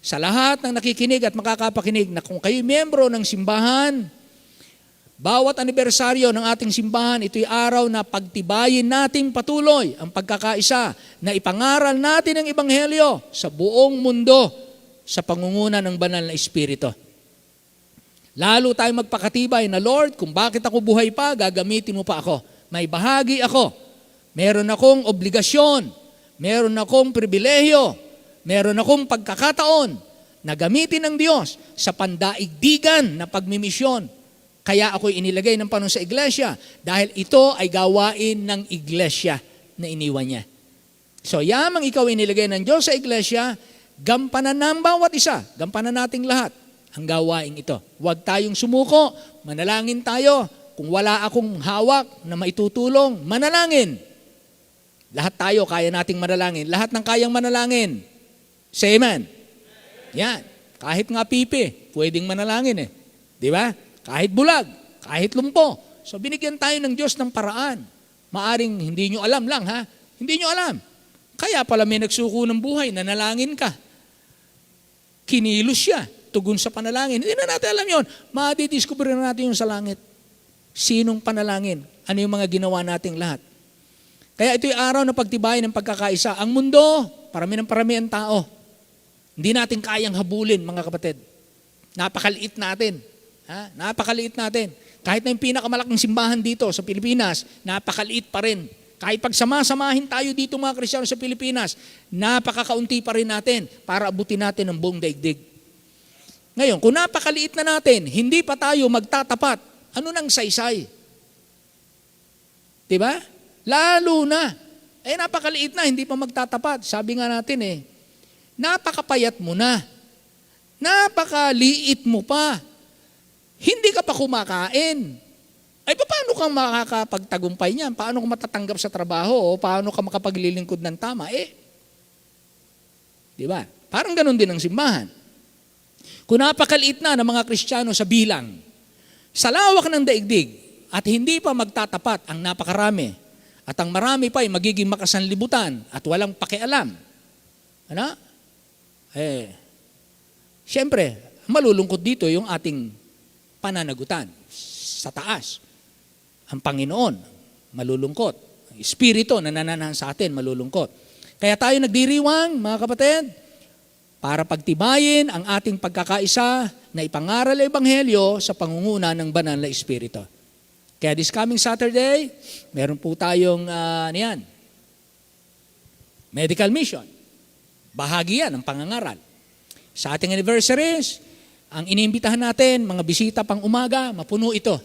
sa lahat ng nakikinig at makakapakinig na kung kayo miyembro ng simbahan, bawat anibersaryo ng ating simbahan, ito'y araw na pagtibayin nating patuloy ang pagkakaisa na ipangaral natin ang Ebanghelyo sa buong mundo sa pangunguna ng Banal na Espiritu. Lalo tayong magpakatibay na, Lord, kung bakit ako buhay pa, gagamitin mo pa ako. May bahagi ako. Meron akong obligasyon. Meron akong pribilehyo meron akong pagkakataon na gamitin ng Diyos sa pandaigdigan na pagmimisyon. Kaya ako'y inilagay ng Panginoon sa iglesia dahil ito ay gawain ng iglesia na iniwan niya. So, yamang ikaw inilagay ng Diyos sa iglesia, gampanan ng bawat isa, gampanan nating lahat ang gawain ito. Huwag tayong sumuko, manalangin tayo. Kung wala akong hawak na maitutulong, manalangin. Lahat tayo kaya nating manalangin. Lahat ng kayang manalangin. Say amen. Yan. Kahit nga pipi, pwedeng manalangin eh. Di ba? Kahit bulag, kahit lumpo. So binigyan tayo ng Diyos ng paraan. Maaring hindi nyo alam lang ha. Hindi nyo alam. Kaya pala may nagsuko ng buhay, nanalangin ka. Kinilos siya, tugon sa panalangin. Hindi na natin alam yun. Madidiscover na natin yung sa langit. Sinong panalangin? Ano yung mga ginawa nating lahat? Kaya ito'y araw na pagtibayin ng pagkakaisa. Ang mundo, parami ng parami ang tao. Hindi natin kayang habulin, mga kapatid. Napakaliit natin. Ha? Napakaliit natin. Kahit na yung pinakamalaking simbahan dito sa Pilipinas, napakaliit pa rin. Kahit pagsama-samahin tayo dito mga Kristiyano sa Pilipinas, napakakaunti pa rin natin para abutin natin ang buong daigdig. Ngayon, kung napakaliit na natin, hindi pa tayo magtatapat, ano nang saysay? Diba? Lalo na. Napakaliit na, hindi pa magtatapat. Sabi nga natin napakapayat mo na. Napakaliit mo pa. Hindi ka pa kumakain. Paano ka makakapagtagumpay niyan? Paano ka matatanggap sa trabaho? O paano ka makapaglilingkod ng tama? Di ba? Parang ganun din ang simbahan. Kung napakaliit na ng mga Kristiyano sa bilang, sa lawak ng daigdig, at hindi pa magtatapat ang napakarami, at ang marami pa ay magiging makasanlibutan at walang pakialam. Ano? Siyempre, malulungkot dito yung ating pananagutan sa taas. Ang Panginoon, malulungkot. Ang Espiritu na nananahan sa atin, malulungkot. Kaya tayo nagdiriwang, mga kapatid, para pagtibayin ang ating pagkakaisa na ipangaral ang Ebanghelyo sa pangunguna ng Banal na Espiritu. Kaya this coming Saturday, meron po tayong medical mission. Bahagi yan ng pangangaral. Sa ating anniversaries, ang inimbitahan natin, mga bisita pang umaga, mapuno ito.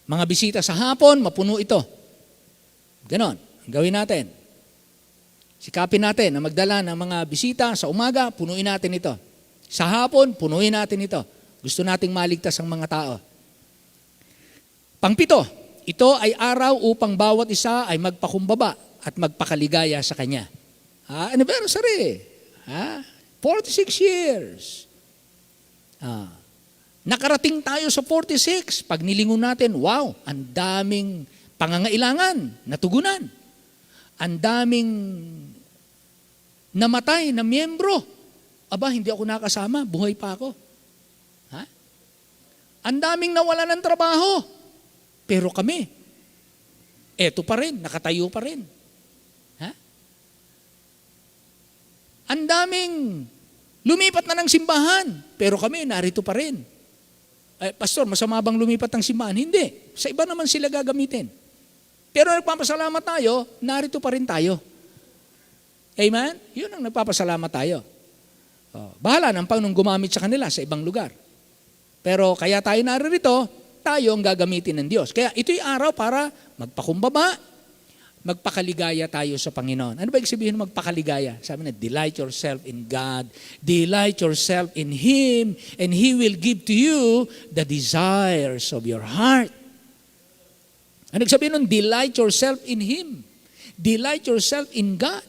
Mga bisita sa hapon, mapuno ito. Ganon, ang gawin natin. Sikapin natin na magdala ng mga bisita sa umaga, punuin natin ito. Sa hapon, punuin natin ito. Gusto nating maligtas ang mga tao. Pangpito, ito ay araw upang bawat isa ay magpakumbaba at magpakaligaya sa Kanya. Anniversary. 46 years. Nakarating tayo sa 46. Pag nilingon natin, wow, ang daming pangangailangan natugunan. Ang daming namatay na miyembro. Hindi ako nakasama, buhay pa ako. Ang daming nawala ng trabaho. Pero kami, eto pa rin, nakatayo pa rin. Ang daming lumipat na ng simbahan, pero kami narito pa rin. Pastor, masama bang lumipat ng simbahan? Hindi. Sa iba naman sila gagamitin. Pero nagpapasalamat tayo, narito pa rin tayo. Amen? Yun ang nagpapasalamat tayo. Bahala ng Panginoon gumamit sa kanila sa ibang lugar. Pero kaya tayo narito, tayo ang gagamitin ng Diyos. Kaya ito'y araw para magpakumbaba, magpakaligaya tayo sa Panginoon. Ano ba ibig sabihin ng magpakaligaya? Sabi na, delight yourself in God, delight yourself in Him, and He will give to you the desires of your heart. Ano ibig sabihin ng delight yourself in Him? Delight yourself in God.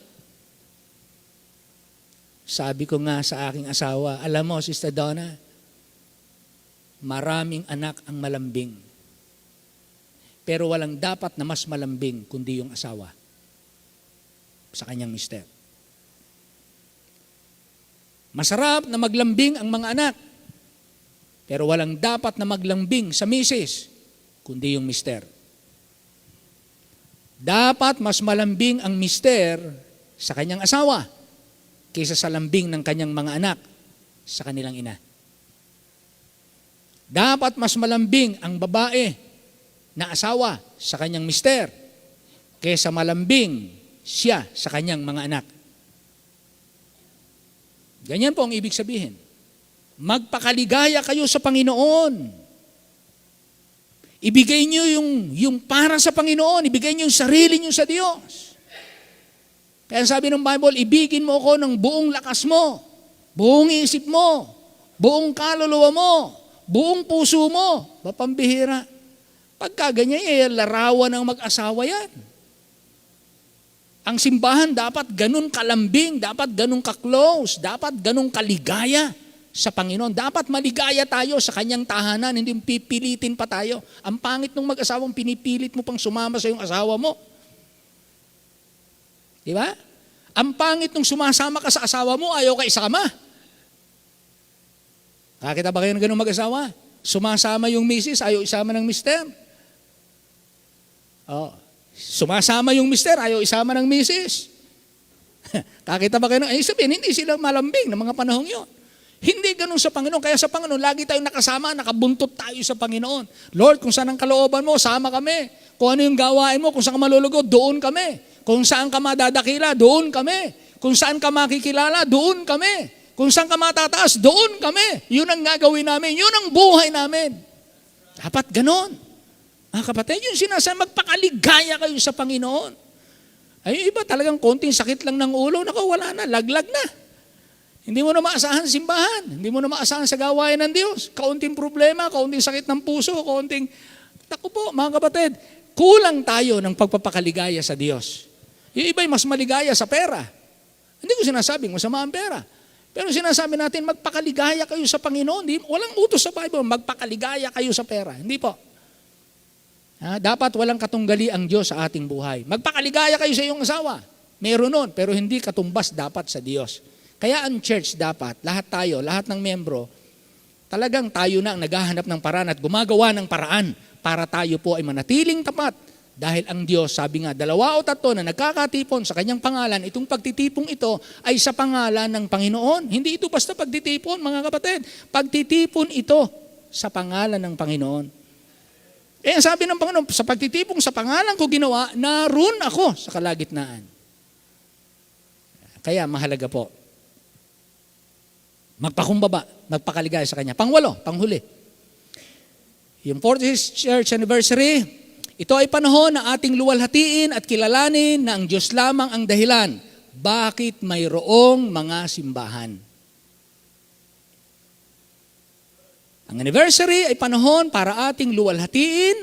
Sabi ko nga sa aking asawa, alam mo, Sister Donna, maraming anak ang malambing. Pero walang dapat na mas malambing kundi yung asawa sa kanyang mister. Masarap na maglambing ang mga anak, pero walang dapat na maglambing sa misis kundi yung mister. Dapat mas malambing ang mister sa kanyang asawa kaysa sa lambing ng kanyang mga anak sa kanilang ina. Dapat mas malambing ang babae na asawa sa kanyang mister kaysa malambing siya sa kanyang mga anak. Ganyan po ang ibig sabihin. Magpakaligaya kayo sa Panginoon. Ibigay niyo yung para sa Panginoon, ibigay niyo yung sarili niyo sa Diyos. Kaya sabi ng Bible, ibigin mo ako ng buong lakas mo, buong isip mo, buong kaluluwa mo, buong puso mo. Pambihira. Pagka ganyan, larawan ng mag-asawa yan. Ang simbahan dapat ganun kalambing, dapat ganun ka-close, dapat ganun kaligaya sa Panginoon. Dapat maligaya tayo sa kanyang tahanan, hindi pipilitin pa tayo. Ang pangit ng mag-asawang pinipilit mo pang sumama sa iyong asawa mo. Di ba? Ang pangit nung sumasama ka sa asawa mo, ayaw ka isama. Nakakita ba kayo ng ganun mag-asawa? Sumasama yung misis, ayaw isama ng mister. Oh. Sumasama yung mister, ayaw isama ng misis. Kakita ba kayo ng, sabihin, hindi sila malambing ng mga panahong yun. Hindi ganun sa Panginoon. Kaya sa Panginoon, lagi tayong nakasama, nakabuntot tayo sa Panginoon. Lord, kung saan ang kalooban mo, sama kami. Kung ano yung gawain mo, kung saan ka malulugod, doon kami. Kung saan ka madadakila, doon kami. Kung saan ka makikilala, doon kami. Kung saan ka matataas, doon kami. Yun ang gagawin namin. Yun ang buhay namin. Dapat ganun. Mga kapatid, yung sinasabi, magpakaligaya kayo sa Panginoon. Ay, iba talagang konting sakit lang ng ulo, naku, wala na, laglag na. Hindi mo na maasahan sa simbahan. Hindi mo na maasahan sa gawain ng Diyos. Kaunting problema, kaunting sakit ng puso, kaunting... Naku po, mga kapatid, kulang tayo ng pagpapakaligaya sa Diyos. Yung iba'y mas maligaya sa pera. Hindi ko sinasabing masama ang pera. Pero sinasabi natin, magpakaligaya kayo sa Panginoon. Walang utos sa Bible, magpakaligaya kayo sa pera. Hindi po. Dapat walang katunggali ang Diyos sa ating buhay. Magpakaligaya kayo sa iyong asawa. Meron nun, pero hindi katumbas dapat sa Diyos. Kaya ang church dapat, lahat tayo, lahat ng membro, talagang tayo na ang naghahanap ng paraan at gumagawa ng paraan para tayo po ay manatiling tapat. Dahil ang Diyos, sabi nga, 2 o 3 na nagkakatipon sa kanyang pangalan, itong pagtitipong ito ay sa pangalan ng Panginoon. Hindi ito basta pagtitipon, mga kapatid. Pagtitipon ito sa pangalan ng Panginoon. Sabi ng Panginoon, sa pagtitipong sa pangalan ko ginawa, naroon ako sa kalagitnaan. Kaya mahalaga po, magpakumbaba, magpakaligaya sa Kanya. Panghuli. Yung 40th Church Anniversary, ito ay panahon na ating luwalhatiin at kilalanin na ang Diyos lamang ang dahilan bakit mayroong mga simbahan. Ang anniversary ay panahon para ating luwalhatiin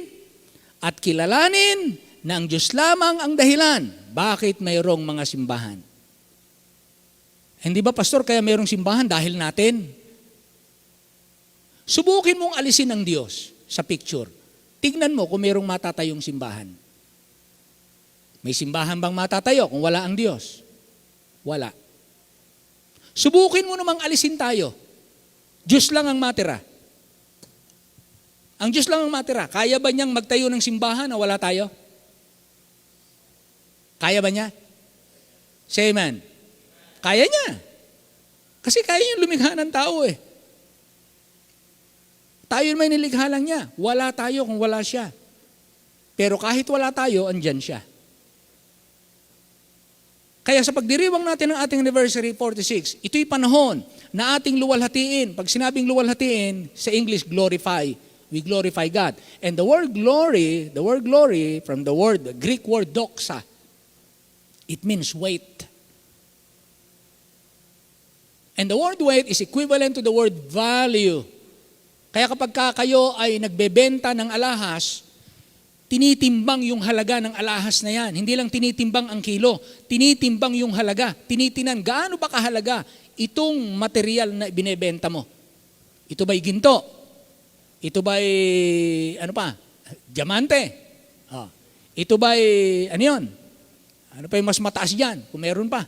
at kilalanin na ang Diyos lamang ang dahilan bakit mayroong mga simbahan. Hindi ba, Pastor, kaya mayroong simbahan dahil natin? Subukin mong alisin ang Diyos sa picture. Tignan mo kung mayroong matatayong simbahan. May simbahan bang matatayo kung wala ang Diyos? Wala. Subukin mo namang alisin tayo. Diyos lang ang matira. Ang Diyos lang ang matira. Kaya ba niyang magtayo ng simbahan na wala tayo? Kaya ba niya? Say amen. Kaya niya. Kasi kaya niya lumikha ng tao eh. Tayo may nilikha lang niya. Wala tayo kung wala siya. Pero kahit wala tayo, andyan siya. Kaya sa pagdiriwang natin ng ating anniversary 46, ito'y panahon na ating luwalhatiin. Pag sinabing luwalhatiin, sa English, glorify. We glorify God. And the word glory, from the Greek word doxa, it means weight. And the word weight is equivalent to the word value. Kaya kapag kayo ay nagbebenta ng alahas, tinitimbang yung halaga ng alahas na yan. Hindi lang tinitimbang ang kilo, tinitimbang yung halaga. Tinitinan, gaano ba kahalaga itong material na binebenta mo? Ito ba'y ginto? Ito ba'y, diamante? Ito ba'y, ano yun? Ano pa yung mas mataas dyan? Kung meron pa.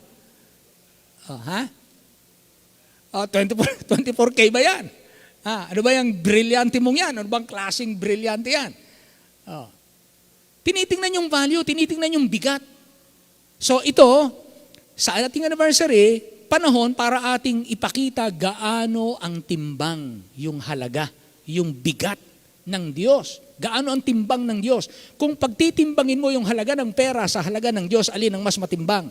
24K ba yan? Ano ba yung brilyante mong yan? Ano bang klaseng brilyante yan? Tinitingnan yung value, tinitingnan yung bigat. So ito, sa ating anniversary, panahon para ating ipakita gaano ang timbang, yung halaga, yung bigat ng Diyos. Gaano ang timbang ng Diyos. Kung pagtitimbangin mo yung halaga ng pera sa halaga ng Diyos, alin ang mas matimbang?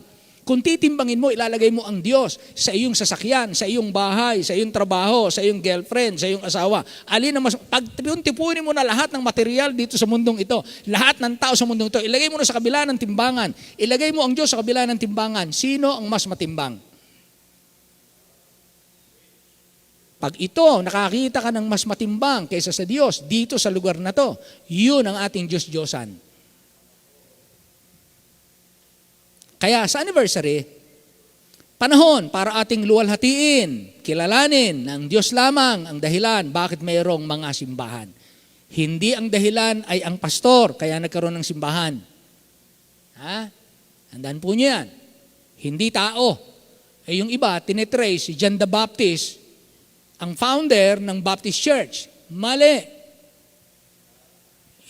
Kung titimbangin mo, ilalagay mo ang Diyos sa iyong sasakyan, sa iyong bahay, sa iyong trabaho, sa iyong girlfriend, sa iyong asawa. Alin ang mas, pagtipunin mo na lahat ng material dito sa mundong ito, lahat ng tao sa mundong ito, ilagay mo na sa kabila ng timbangan, ilagay mo ang Diyos sa kabila ng timbangan, sino ang mas matimbang? Pag ito, nakakita ka ng mas matimbang kaysa sa Diyos dito sa lugar na to, yun ang ating Diyos-Diyosan. Kaya sa anniversary, panahon para ating luwalhatiin, kilalanin na ang Diyos lamang ang dahilan bakit mayroong mga simbahan. Hindi ang dahilan ay ang pastor, kaya nagkaroon ng simbahan. Ha? Tandaan po niyo yan. Hindi tao. Eh yung iba, tinetrace si John the Baptist, ang founder ng Baptist Church. Mali.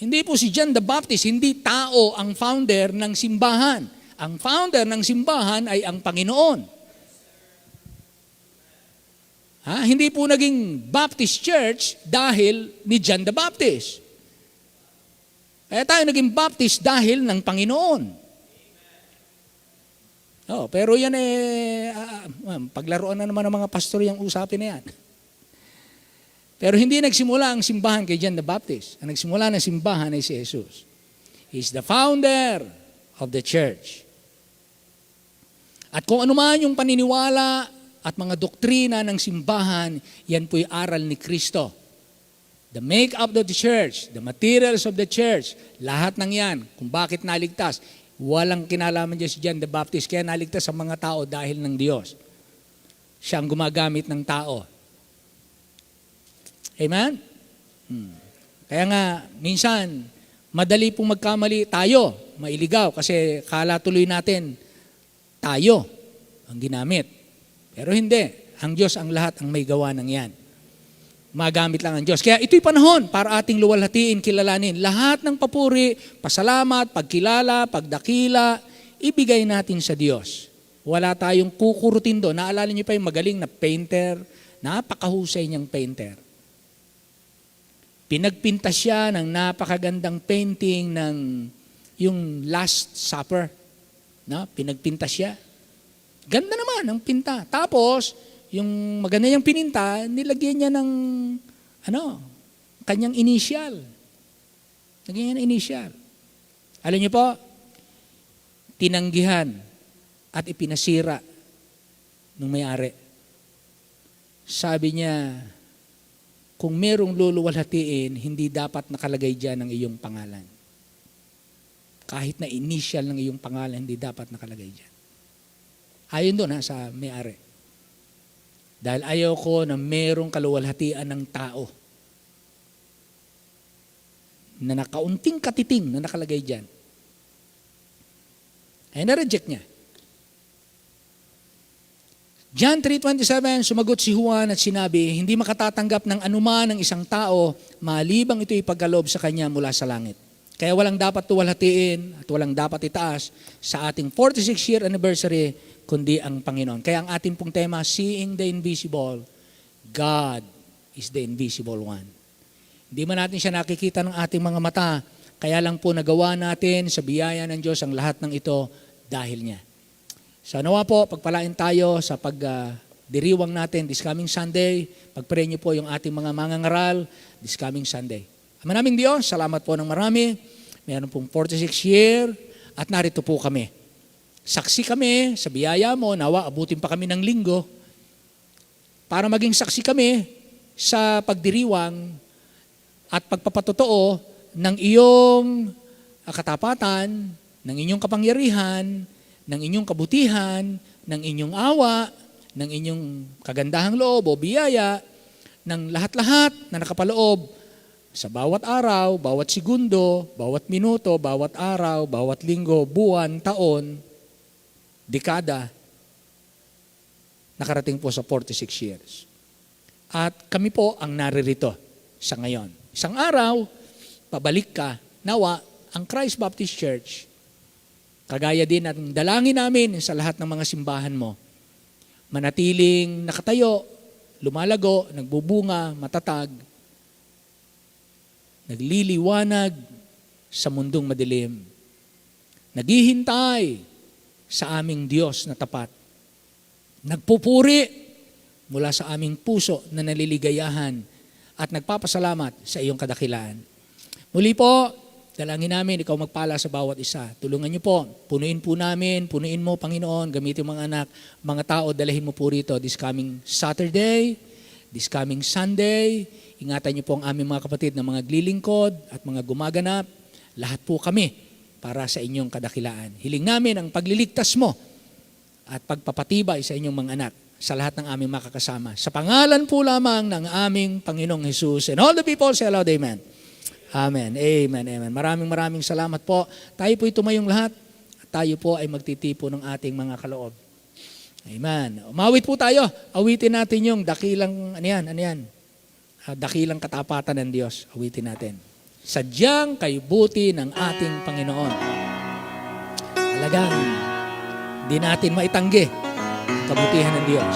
Hindi po si John the Baptist, hindi tao ang founder ng simbahan. Ang founder ng simbahan ay ang Panginoon. Hindi po naging Baptist Church dahil ni John the Baptist. Kaya tayo naging Baptist dahil ng Panginoon. Pero yan paglaruan na naman ng mga pastor yung usapin na yan. Pero hindi nagsimula ang simbahan kay John the Baptist. Ang nagsimula ng simbahan ay si Jesus. He's the founder of the church. At kung ano man yung paniniwala at mga doktrina ng simbahan, yan po'y aral ni Kristo. The make-up of the church, the materials of the church, lahat ng yan, kung bakit naligtas, walang kinalaman dyan si John the Baptist, kaya naligtas sa mga tao dahil ng Diyos. Siya ang gumagamit ng tao. Amen? Kaya nga, minsan, madali pong magkamali tayo, mailigaw, kasi kala tuloy natin, tayo ang ginamit. Pero hindi. Ang Diyos ang lahat ang may gawa ng yan. Magamit lang ang Diyos. Kaya ito'y panahon para ating luwalhatiin, kilalanin. Lahat ng papuri, pasalamat, pagkilala, pagdakila, ibigay natin sa Diyos. Wala tayong kukurutin doon. Naalala niyo pa yung magaling na painter, napakahusay niyang painter. Pinagpinta siya ng napakagandang painting ng yung Last Supper. Pinagpinta siya. Ganda naman ang pinta. Tapos, yung maganda niyang pininta, nilagyan niya ng kanyang initial. Lagyan niya ng initial. Alam niyo po, tinanggihan at ipinasira ng may-ari. Sabi niya, kung merong luluwalhatiin, hindi dapat nakalagay dyan ang iyong pangalan. Kahit na initial ng iyong pangalan, hindi dapat nakalagay dyan. Ayon doon sa may-ari. Dahil ayaw ko na merong kaluwalhatian ng tao na nakaunting katiting na nakalagay dyan. Ay na-reject niya. John 3:27, sumagot si Juan at sinabi, hindi makatatanggap ng anuman ng isang tao, malibang ito'y pagkaloob sa kanya mula sa langit. Kaya walang dapat tuwalhatiin at walang dapat itaas sa ating 46-year anniversary, kundi ang Panginoon. Kaya ang ating pong tema, Seeing the Invisible, God is the Invisible One. Hindi man natin siya nakikita ng ating mga mata, kaya lang po nagawa natin sa biyaya ng Diyos ang lahat ng ito dahil niya. So nawa po, pagpalain tayo sa pagdiriwang natin this coming Sunday. Pagpray niyo po yung ating mga mangangaral this coming Sunday. Maraming Diyos, salamat po ng marami. Meron pong 46 year at narito po kami. Saksi kami sa biyaya mo, nawa abutin pa kami ng linggo para maging saksi kami sa pagdiriwang at pagpapatotoo ng iyong katapatan, ng inyong kapangyarihan, ng inyong kabutihan, ng inyong awa, ng inyong kagandahang loob o biyaya, ng lahat-lahat na nakapaloob sa bawat araw, bawat segundo, bawat minuto, bawat araw, bawat linggo, buwan, taon, dekada, nakarating po sa 46 years. At kami po ang naririto sa ngayon. Isang araw, pabalik ka, nawa, ang Christ Baptist Church, kagaya din at dalangin namin sa lahat ng mga simbahan mo, manatiling nakatayo, lumalago, nagbubunga, matatag, nagliliwanag sa mundong madilim. Naghihintay sa aming Diyos na tapat. Nagpupuri mula sa aming puso na naliligayahan at nagpapasalamat sa iyong kadakilaan. Muli po, dalangin namin, ikaw magpala sa bawat isa. Tulungan niyo po, punuin po namin, punuin mo, Panginoon, gamitin mga anak, mga tao, dalahin mo po rito this coming Saturday, this coming Sunday. Ingatan niyo po ang aming mga kapatid na mga glilingkod at mga gumaganap. Lahat po kami para sa inyong kadakilaan. Hiling namin ang pagliligtas mo at pagpapatibay sa inyong mga anak sa lahat ng aming makakasama. Sa pangalan po lamang ng aming Panginoong Jesus. And all the people say aloud, Amen. Amen. Amen. Amen. Maraming salamat po. Tayo po'y tumayong lahat at tayo po ay magtitipo ng ating mga kaloob. Amen. Umawit po tayo. Awitin natin yung dakilang, ano yan? Dakilang katapatan ng Diyos. Awitin natin. Sadyang kay buti ng ating Panginoon. Talagang di natin maitanggi ang kabutihan ng Diyos.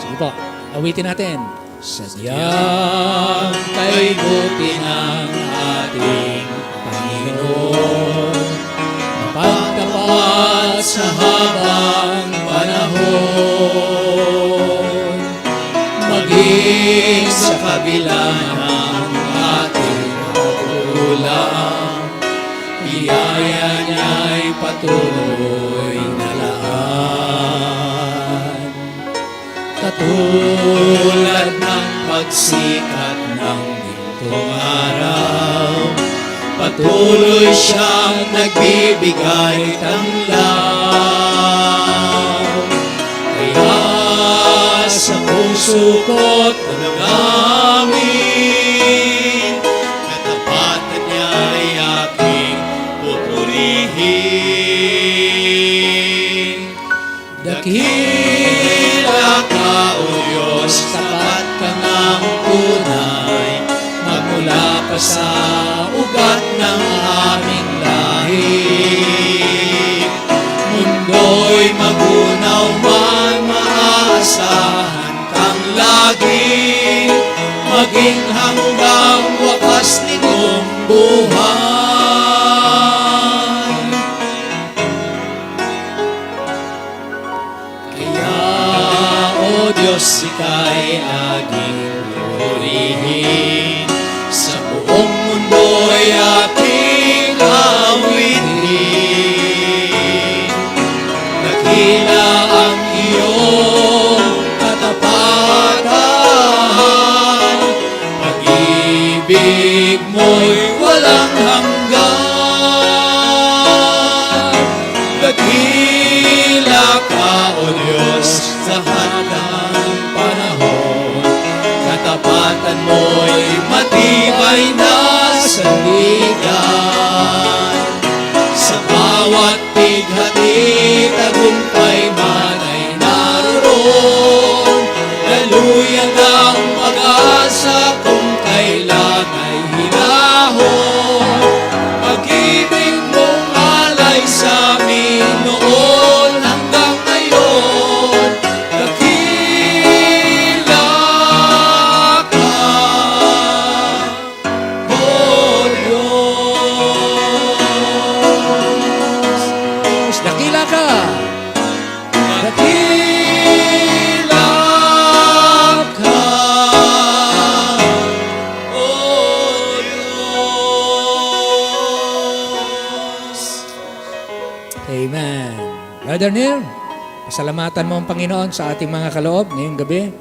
Sige po, awitin natin. Sadyang kay buti ng ating Panginoon, mapagtapat sa habang panahon, maging sa kabila ng ating pagkukulang, biyaya niya'y patuloy na laan. Katulad ng pagsikat ng gintong araw, patuloy siyang nagbibigay tanglaw. Kaya sa puso ko't panalangin, katapatan niya'y aking pupurihin. Dakila ka, O Diyos, tapat ka ng tunay, magmula pa sa ugat ng aming lahi. Mundo'y magunaw man, maaasahan kang lagi, maging hanggang wakas nitong buhay. Kaya, O Diyos, ika'y aging purihin, sa buong mundo'y aking awitin. Dakila ang iyong katapatan, pag-ibig mo'y walang hanggan. Dakila ka, O Diyos, sa handang panahon, katapatan mo'y matibay na sandigan. Sa bawat bighati, tagumpay man ay naroon, daluyan ang pag-asa kung kailan ay hinahon. Pag-ibig mong alay sa amin noon hanggang ngayon, dakila ka, O Diyos. Dakila ka. Dakila ka, O Diyos. Amen. Brother Neil, pasalamatan mo ang Panginoon sa ating mga kaloob ngayong gabi.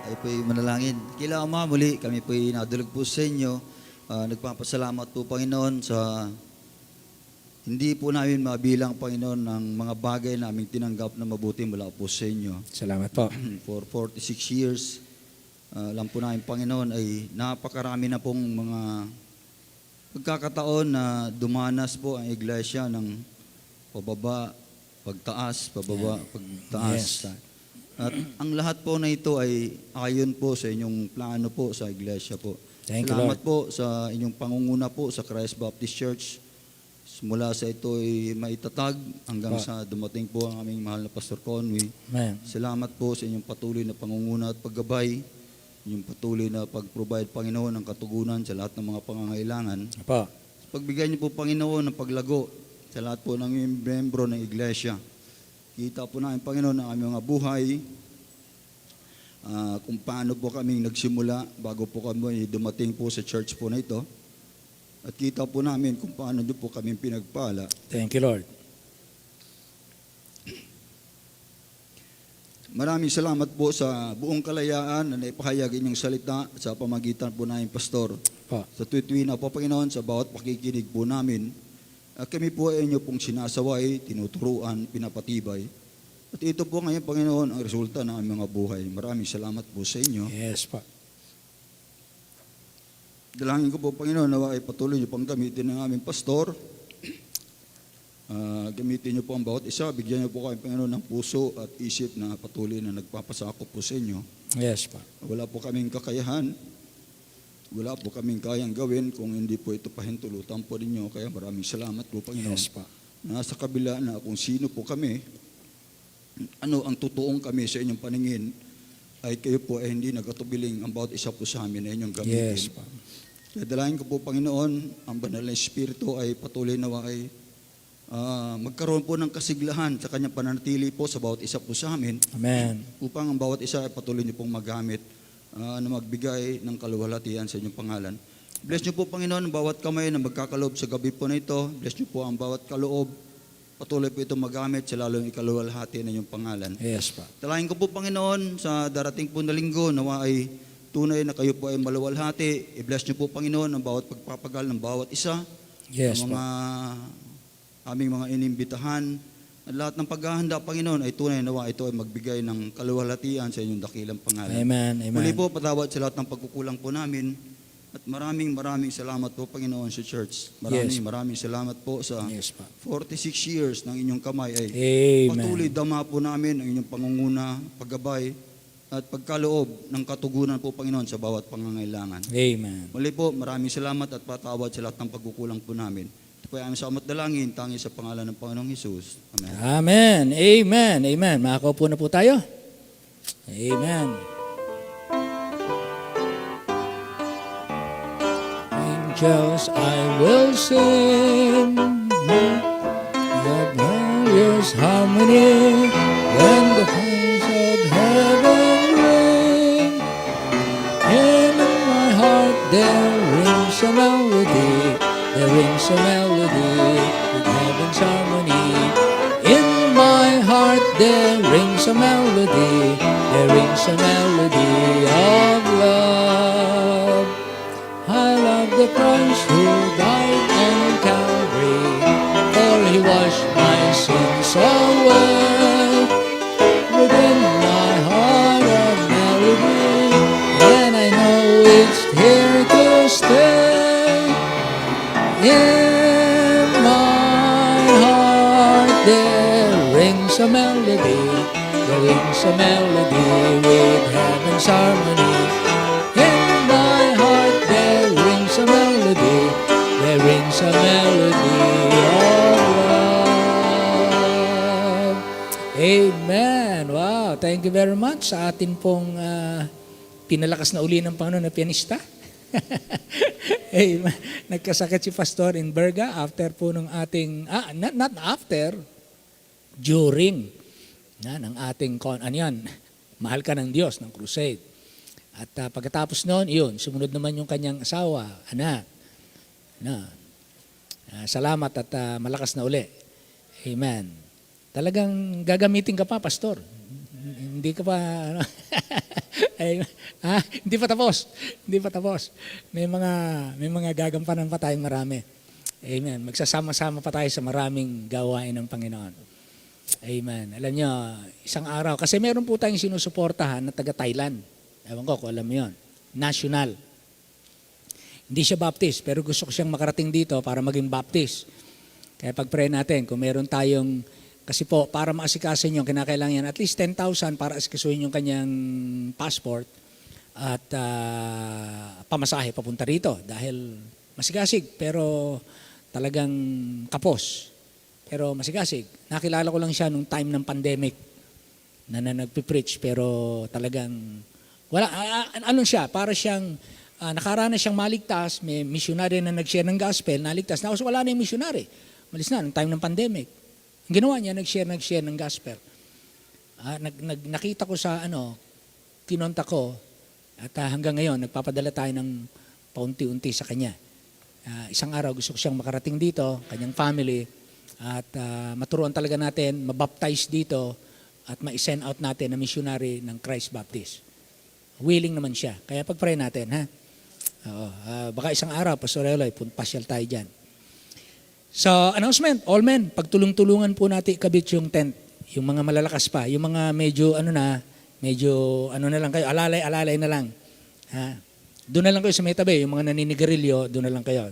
Ay po'y manalangin. Kila Ama, muli kami po'y nadulog po sa inyo. Nagpapasalamat po, Panginoon, sa hindi po namin mabilang, Panginoon, ng mga bagay na aming tinanggap na mabuti mula po sa inyo. Salamat po. For 46 years, alam po namin, Panginoon, ay napakarami na pong mga pagkakataon na dumanas po ang iglesia ng pababa, pagtaas, pababa, pagtaas. Yes. At ang lahat po na ito ay ayon po sa inyong plano po sa iglesia po. Thank you, Salamat Lord. po sa inyong pangunguna po sa Christ Baptist Church, Mula sa ito ay maitatag hanggang Pa. sa dumating po ang aming mahal na Pastor Conway. Amen. Salamat po sa inyong patuloy na pangunguna at paggabay, inyong patuloy na pag-provide, Panginoon, ng katugunan sa lahat ng mga pangangailangan. Pa. Pagbigay niyo po, Panginoon, ng paglago sa lahat po ng miyembro ng iglesia. Kita po namin, Panginoon, ang aming mga buhay, kung paano po kami nagsimula bago po kami dumating po sa church po na ito. At kita po namin kung paano niyo po kami pinagpala. Thank you, Lord. Maraming salamat po sa buong kalayaan na naipahayag inyong salita sa pamagitan po namin, Pastor. Pa. Sa tuwi na po, Panginoon, sa bawat pakikinig po namin, kami po ay inyo pong sinasaway, tinuturuan, pinapatibay. At ito po ngayon, Panginoon, ang resulta ng aming mga buhay. Maraming salamat po sa inyo. Yes, pa. Dalangin ko po, Panginoon, nawa ay patuloy niyo pang gamitin ng aming pastor. Gamitin niyo po ang bawat isa. Bigyan niyo po kami, Panginoon, ng puso at isip na patuloy na nagpapasakop po sa inyo. Yes, pa. Wala po kaming kakayahan. Wala po kaming kayang gawin kung hindi po ito pahintulutan po ninyo. Kaya maraming salamat po, Panginoon. Yes, pa. Nasa kabila na kung sino po kami, ano ang totoong kami sa inyong paningin, ay kayo po ay hindi nagatubiling ang bawat isa po sa amin na inyong gamitin. Yes, pa. Kaya dalangin ko po, Panginoon, ang banal na Espiritu ay patuloy nawa ay magkaroon po ng kasiglahan sa kanyang pananatili po sa bawat isa po sa amin, Amen. upang ang bawat isa ay patuloy niyo pong magamit na magbigay ng kaluwalhatian sa inyong pangalan. Bless niyo po, Panginoon, ang bawat kamay na magkakaloob sa gabi po na ito. Bless niyo po ang bawat kaloob. Patuloy po ito magamit sa lalong ikaluwalhati na inyong pangalan. Yes, pa. Talahin ko po, Panginoon, sa darating po na linggo, nawa ay tunay na kayo po ay maluwalhati. I-bless niyo po, Panginoon, ang bawat pagpapagal ng bawat isa. Yes, Ang mga aming mga inimbitahan. At lahat ng paghahanda, Panginoon, ay tunay nawa ito ay magbigay ng kaluwalhatian sa inyong dakilang pangalan. Amen. Amen. Muli po, patawad sa lahat ng pagkukulang po namin. At maraming salamat po, Panginoon, sa church. Maraming salamat po sa Yes, pa. 46 years ng inyong kamay ay patuloy Amen. dama po namin ang inyong pangunguna, paggabay, at pagkaloob ng katugunan po, Panginoon, sa bawat pangangailangan. Amen. Muli po, maraming salamat at patawad sa lahat ng pagkukulang po namin. Ito po ay aming salamat dalangin, tangi sa pangalan ng Panginoong Hesus. Amen. Amen. Amen. Amen. Makakaupo na po tayo. Amen. Angels, I will sing the glorious harmony when the hands of heaven ring. In my heart there rings a melody, there rings a melody with heaven's harmony. In my heart there rings a melody, there rings a melody of love. I love the Christ who died on Calvary, for he washed my sins away. Within my heart a melody, and I know it's here to stay. In my heart there rings a melody, there rings a melody with heaven's harmony. In my heart there rings a melody, there rings a melody of love. Amen. Wow, thank you very much sa atin pong pinalakas na uli ng Panginoon na pianista. Amen. Nagkasakit si Pastor in Berga after po ng ating, not after, during ng ating, mahal ka ng Diyos, ng crusade. At pagkatapos noon, sumunod naman yung kanyang asawa, anak. Salamat at malakas na uli. Amen. Talagang gagamitin ka pa, Pastor. Hindi ka pa, hindi pa tapos. Hindi pa tapos. May mga gagampanan pa tayong marami. Amen. Magsasama-sama pa tayo sa maraming gawain ng Panginoon. Amen. Alam nyo, isang araw, kasi meron po tayong sinusuportahan na taga Thailand. Ewan ko kung alam mo yun. National. Hindi siya Baptist, pero gusto ko siyang makarating dito para maging Baptist. Kaya pag-pray natin, kung meron tayong, kasi po, para maasikasin yung kinakailangan yan, at least 10,000 para asikasuhin yung kanyang passport at pamasahe papunta rito. Dahil masigasig, pero talagang kapos. Pero masigasig. Nakilala ko lang siya nung time ng pandemic na nagpipreach, pero talagang wala, ano siya, para siyang nakaranas siyang maligtas, may missionary na nag-share ng gospel, naligtas na, kasi wala na yung missionary. Malis na, nung time ng pandemic. Ang ginawa niya, nag-share ng gospel. Nakita ko sa kinontak ko, at hanggang ngayon, nagpapadala tayo ng paunti-unti sa kanya. Isang araw, gusto ko siyang makarating dito, kanyang family, at maturuan talaga natin, mabaptize dito, at ma-send out natin na missionary ng Christ Baptist. Willing naman siya. Kaya pag-pray natin, ha? Baka isang araw, Pastor Eloy, pasyal tayo dyan. So, announcement, all men, pagtulong-tulungan po natin ikabit yung tent. Yung mga malalakas pa, yung mga medyo na lang kayo, alalay na lang. Ha? Doon na lang kayo sa may tabi, yung mga naninigarilyo, doon na lang kayo.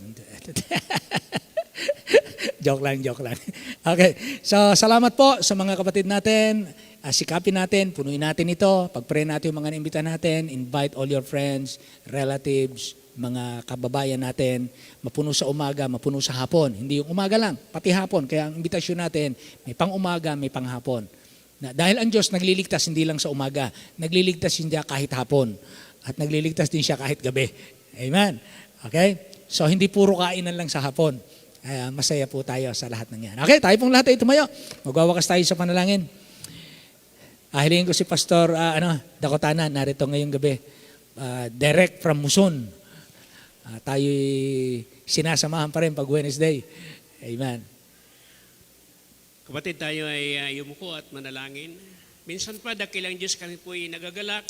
Joke lang. Okay, so salamat po sa mga kapatid natin. Sikapin natin, punuin natin ito, pag-pray natin yung mga naimbita natin, invite all your friends, relatives, mga kababayan natin, mapuno sa umaga, mapuno sa hapon. Hindi yung umaga lang, pati hapon. Kaya ang imbitasyon natin, may pang-umaga, may pang-hapon. Dahil ang Diyos nagliligtas hindi lang sa umaga, nagliligtas hindi kahit hapon. At nagliligtas din siya kahit gabi. Amen. Okay? So hindi puro kainan lang sa hapon. Masaya po tayo sa lahat ng yan. Okay, tayo pong lahat ay tumayo. Magwawakas tayo sa panalangin. Ahiliin ko si Pastor Dakotana, narito ngayong gabi. Direct from Muson. Tayo'y sinasamahan pa rin pag Wednesday. Amen. Kapatid, tayo ay yumuko at manalangin. Minsan pa, dakilang Diyos, kami po ay nagagalak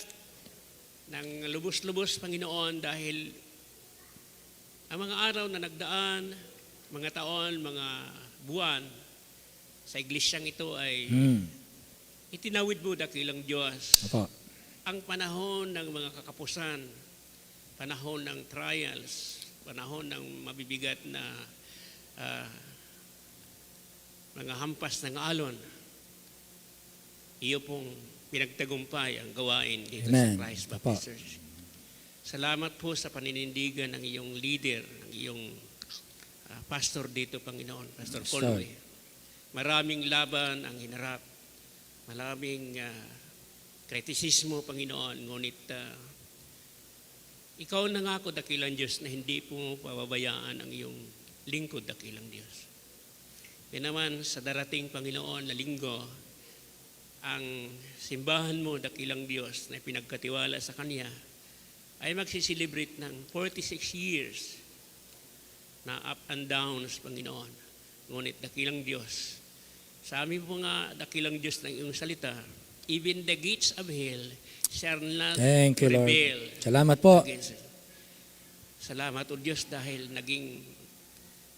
ng lubos-lubos, Panginoon, dahil ang mga araw na nagdaan, mga taon, mga buwan, sa iglesyang ito ay itinawid mo, dakilang Diyos. Opo. Ang panahon ng mga kakapusan, panahon ng trials, panahon ng mabibigat na mga hampas ng alon, iyo pong pinagtagumpay ang gawain dito Amen. sa Christ Baptist Church. Salamat po sa paninindigan ng iyong leader, ng iyong pastor dito, Panginoon, Pastor Yes, Conway. Maraming laban ang hinarap, maraming kritisismo, Panginoon, ngunit ikaw nangako, dakilang Diyos, na hindi po pababayaan ang iyong lingkod, dakilang Diyos. Yan naman sa darating, Panginoon, na linggo, ang simbahan mo, dakilang Diyos, na pinagkatiwala sa Kanya, ay magsiselebrate ng 46 years na up and downs, Panginoon. Ngunit dakilang Diyos, sa amin po nga, dakilang Diyos ng iyong salita, even the gates of hell shall not Thank you, Lord. prevail. Salamat po. Salamat, O Diyos, dahil naging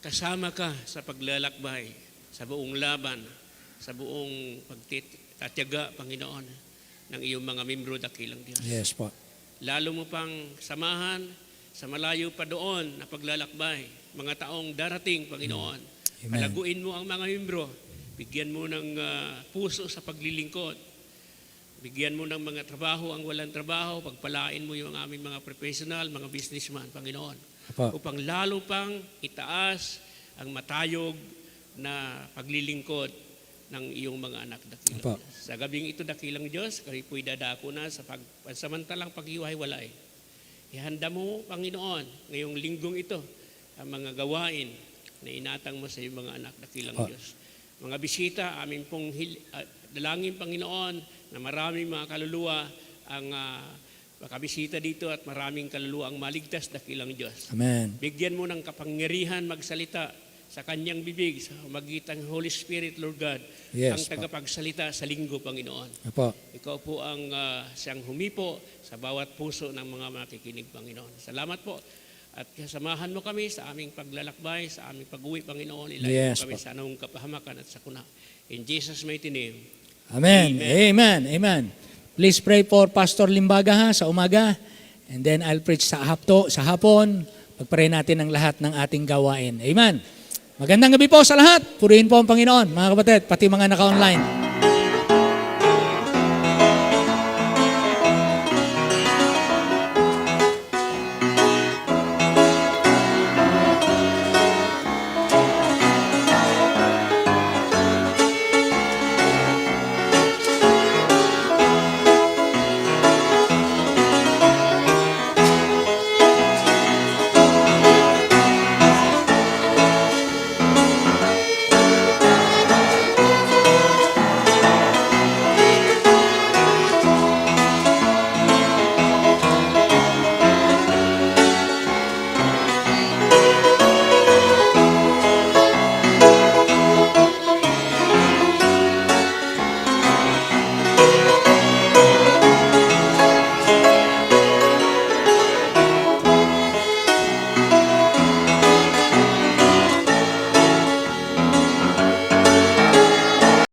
kasama ka sa paglalakbay, sa buong laban, sa buong pagtitiyaga, Panginoon, ng iyong mga membro, dakilang Diyos. Yes po. Lalo mo pang samahan sa malayo pa doon na paglalakbay, mga taong darating, Panginoon. Amen. Palaguin mo ang mga membro, bigyan mo ng puso sa paglilingkod, bigyan mo ng mga trabaho ang walang trabaho, pagpalain mo yung aming mga professional, mga businessman, Panginoon. Apo. Upang lalo pang itaas ang matayog na paglilingkod ng iyong mga anak, dakilang Apo. Diyos. Sa gabing ito, dakilang Diyos, kami po'y dadako na sa pansamantalang paghiwa-hiwalay. Ihanda mo, Panginoon, ngayong linggong ito, ang mga gawain na inatang mo sa iyong mga anak, dakilang Apo. Diyos. Mga bisita, amin pong dalangin, Panginoon, na maraming mga kaluluwa ang makabisita dito at maraming kaluluwa ang maligtas, dakilang Diyos. Amen. Bigyan mo ng kapangyarihan magsalita sa kanyang bibig, sa magitan ng Holy Spirit, Lord God, Yes, ang tagapagsalita sa linggo, Panginoon. Apo. Ikaw po ang siyang humipo sa bawat puso ng mga makikinig, Panginoon. Salamat po. At kasamahan mo kami sa aming paglalakbay, sa aming pag-uwi, Panginoon. Ilayo Yes, kami po. sa anong kapahamakan at sakuna. In Jesus' mighty name. Amen. Amen. Amen. Please pray for Pastor Limbaga sa umaga. And then I'll preach sa hapon. Pagpray natin ang lahat ng ating gawain. Amen. Magandang gabi po sa lahat. Purihin po ang Panginoon, mga kapatid, pati mga naka-online.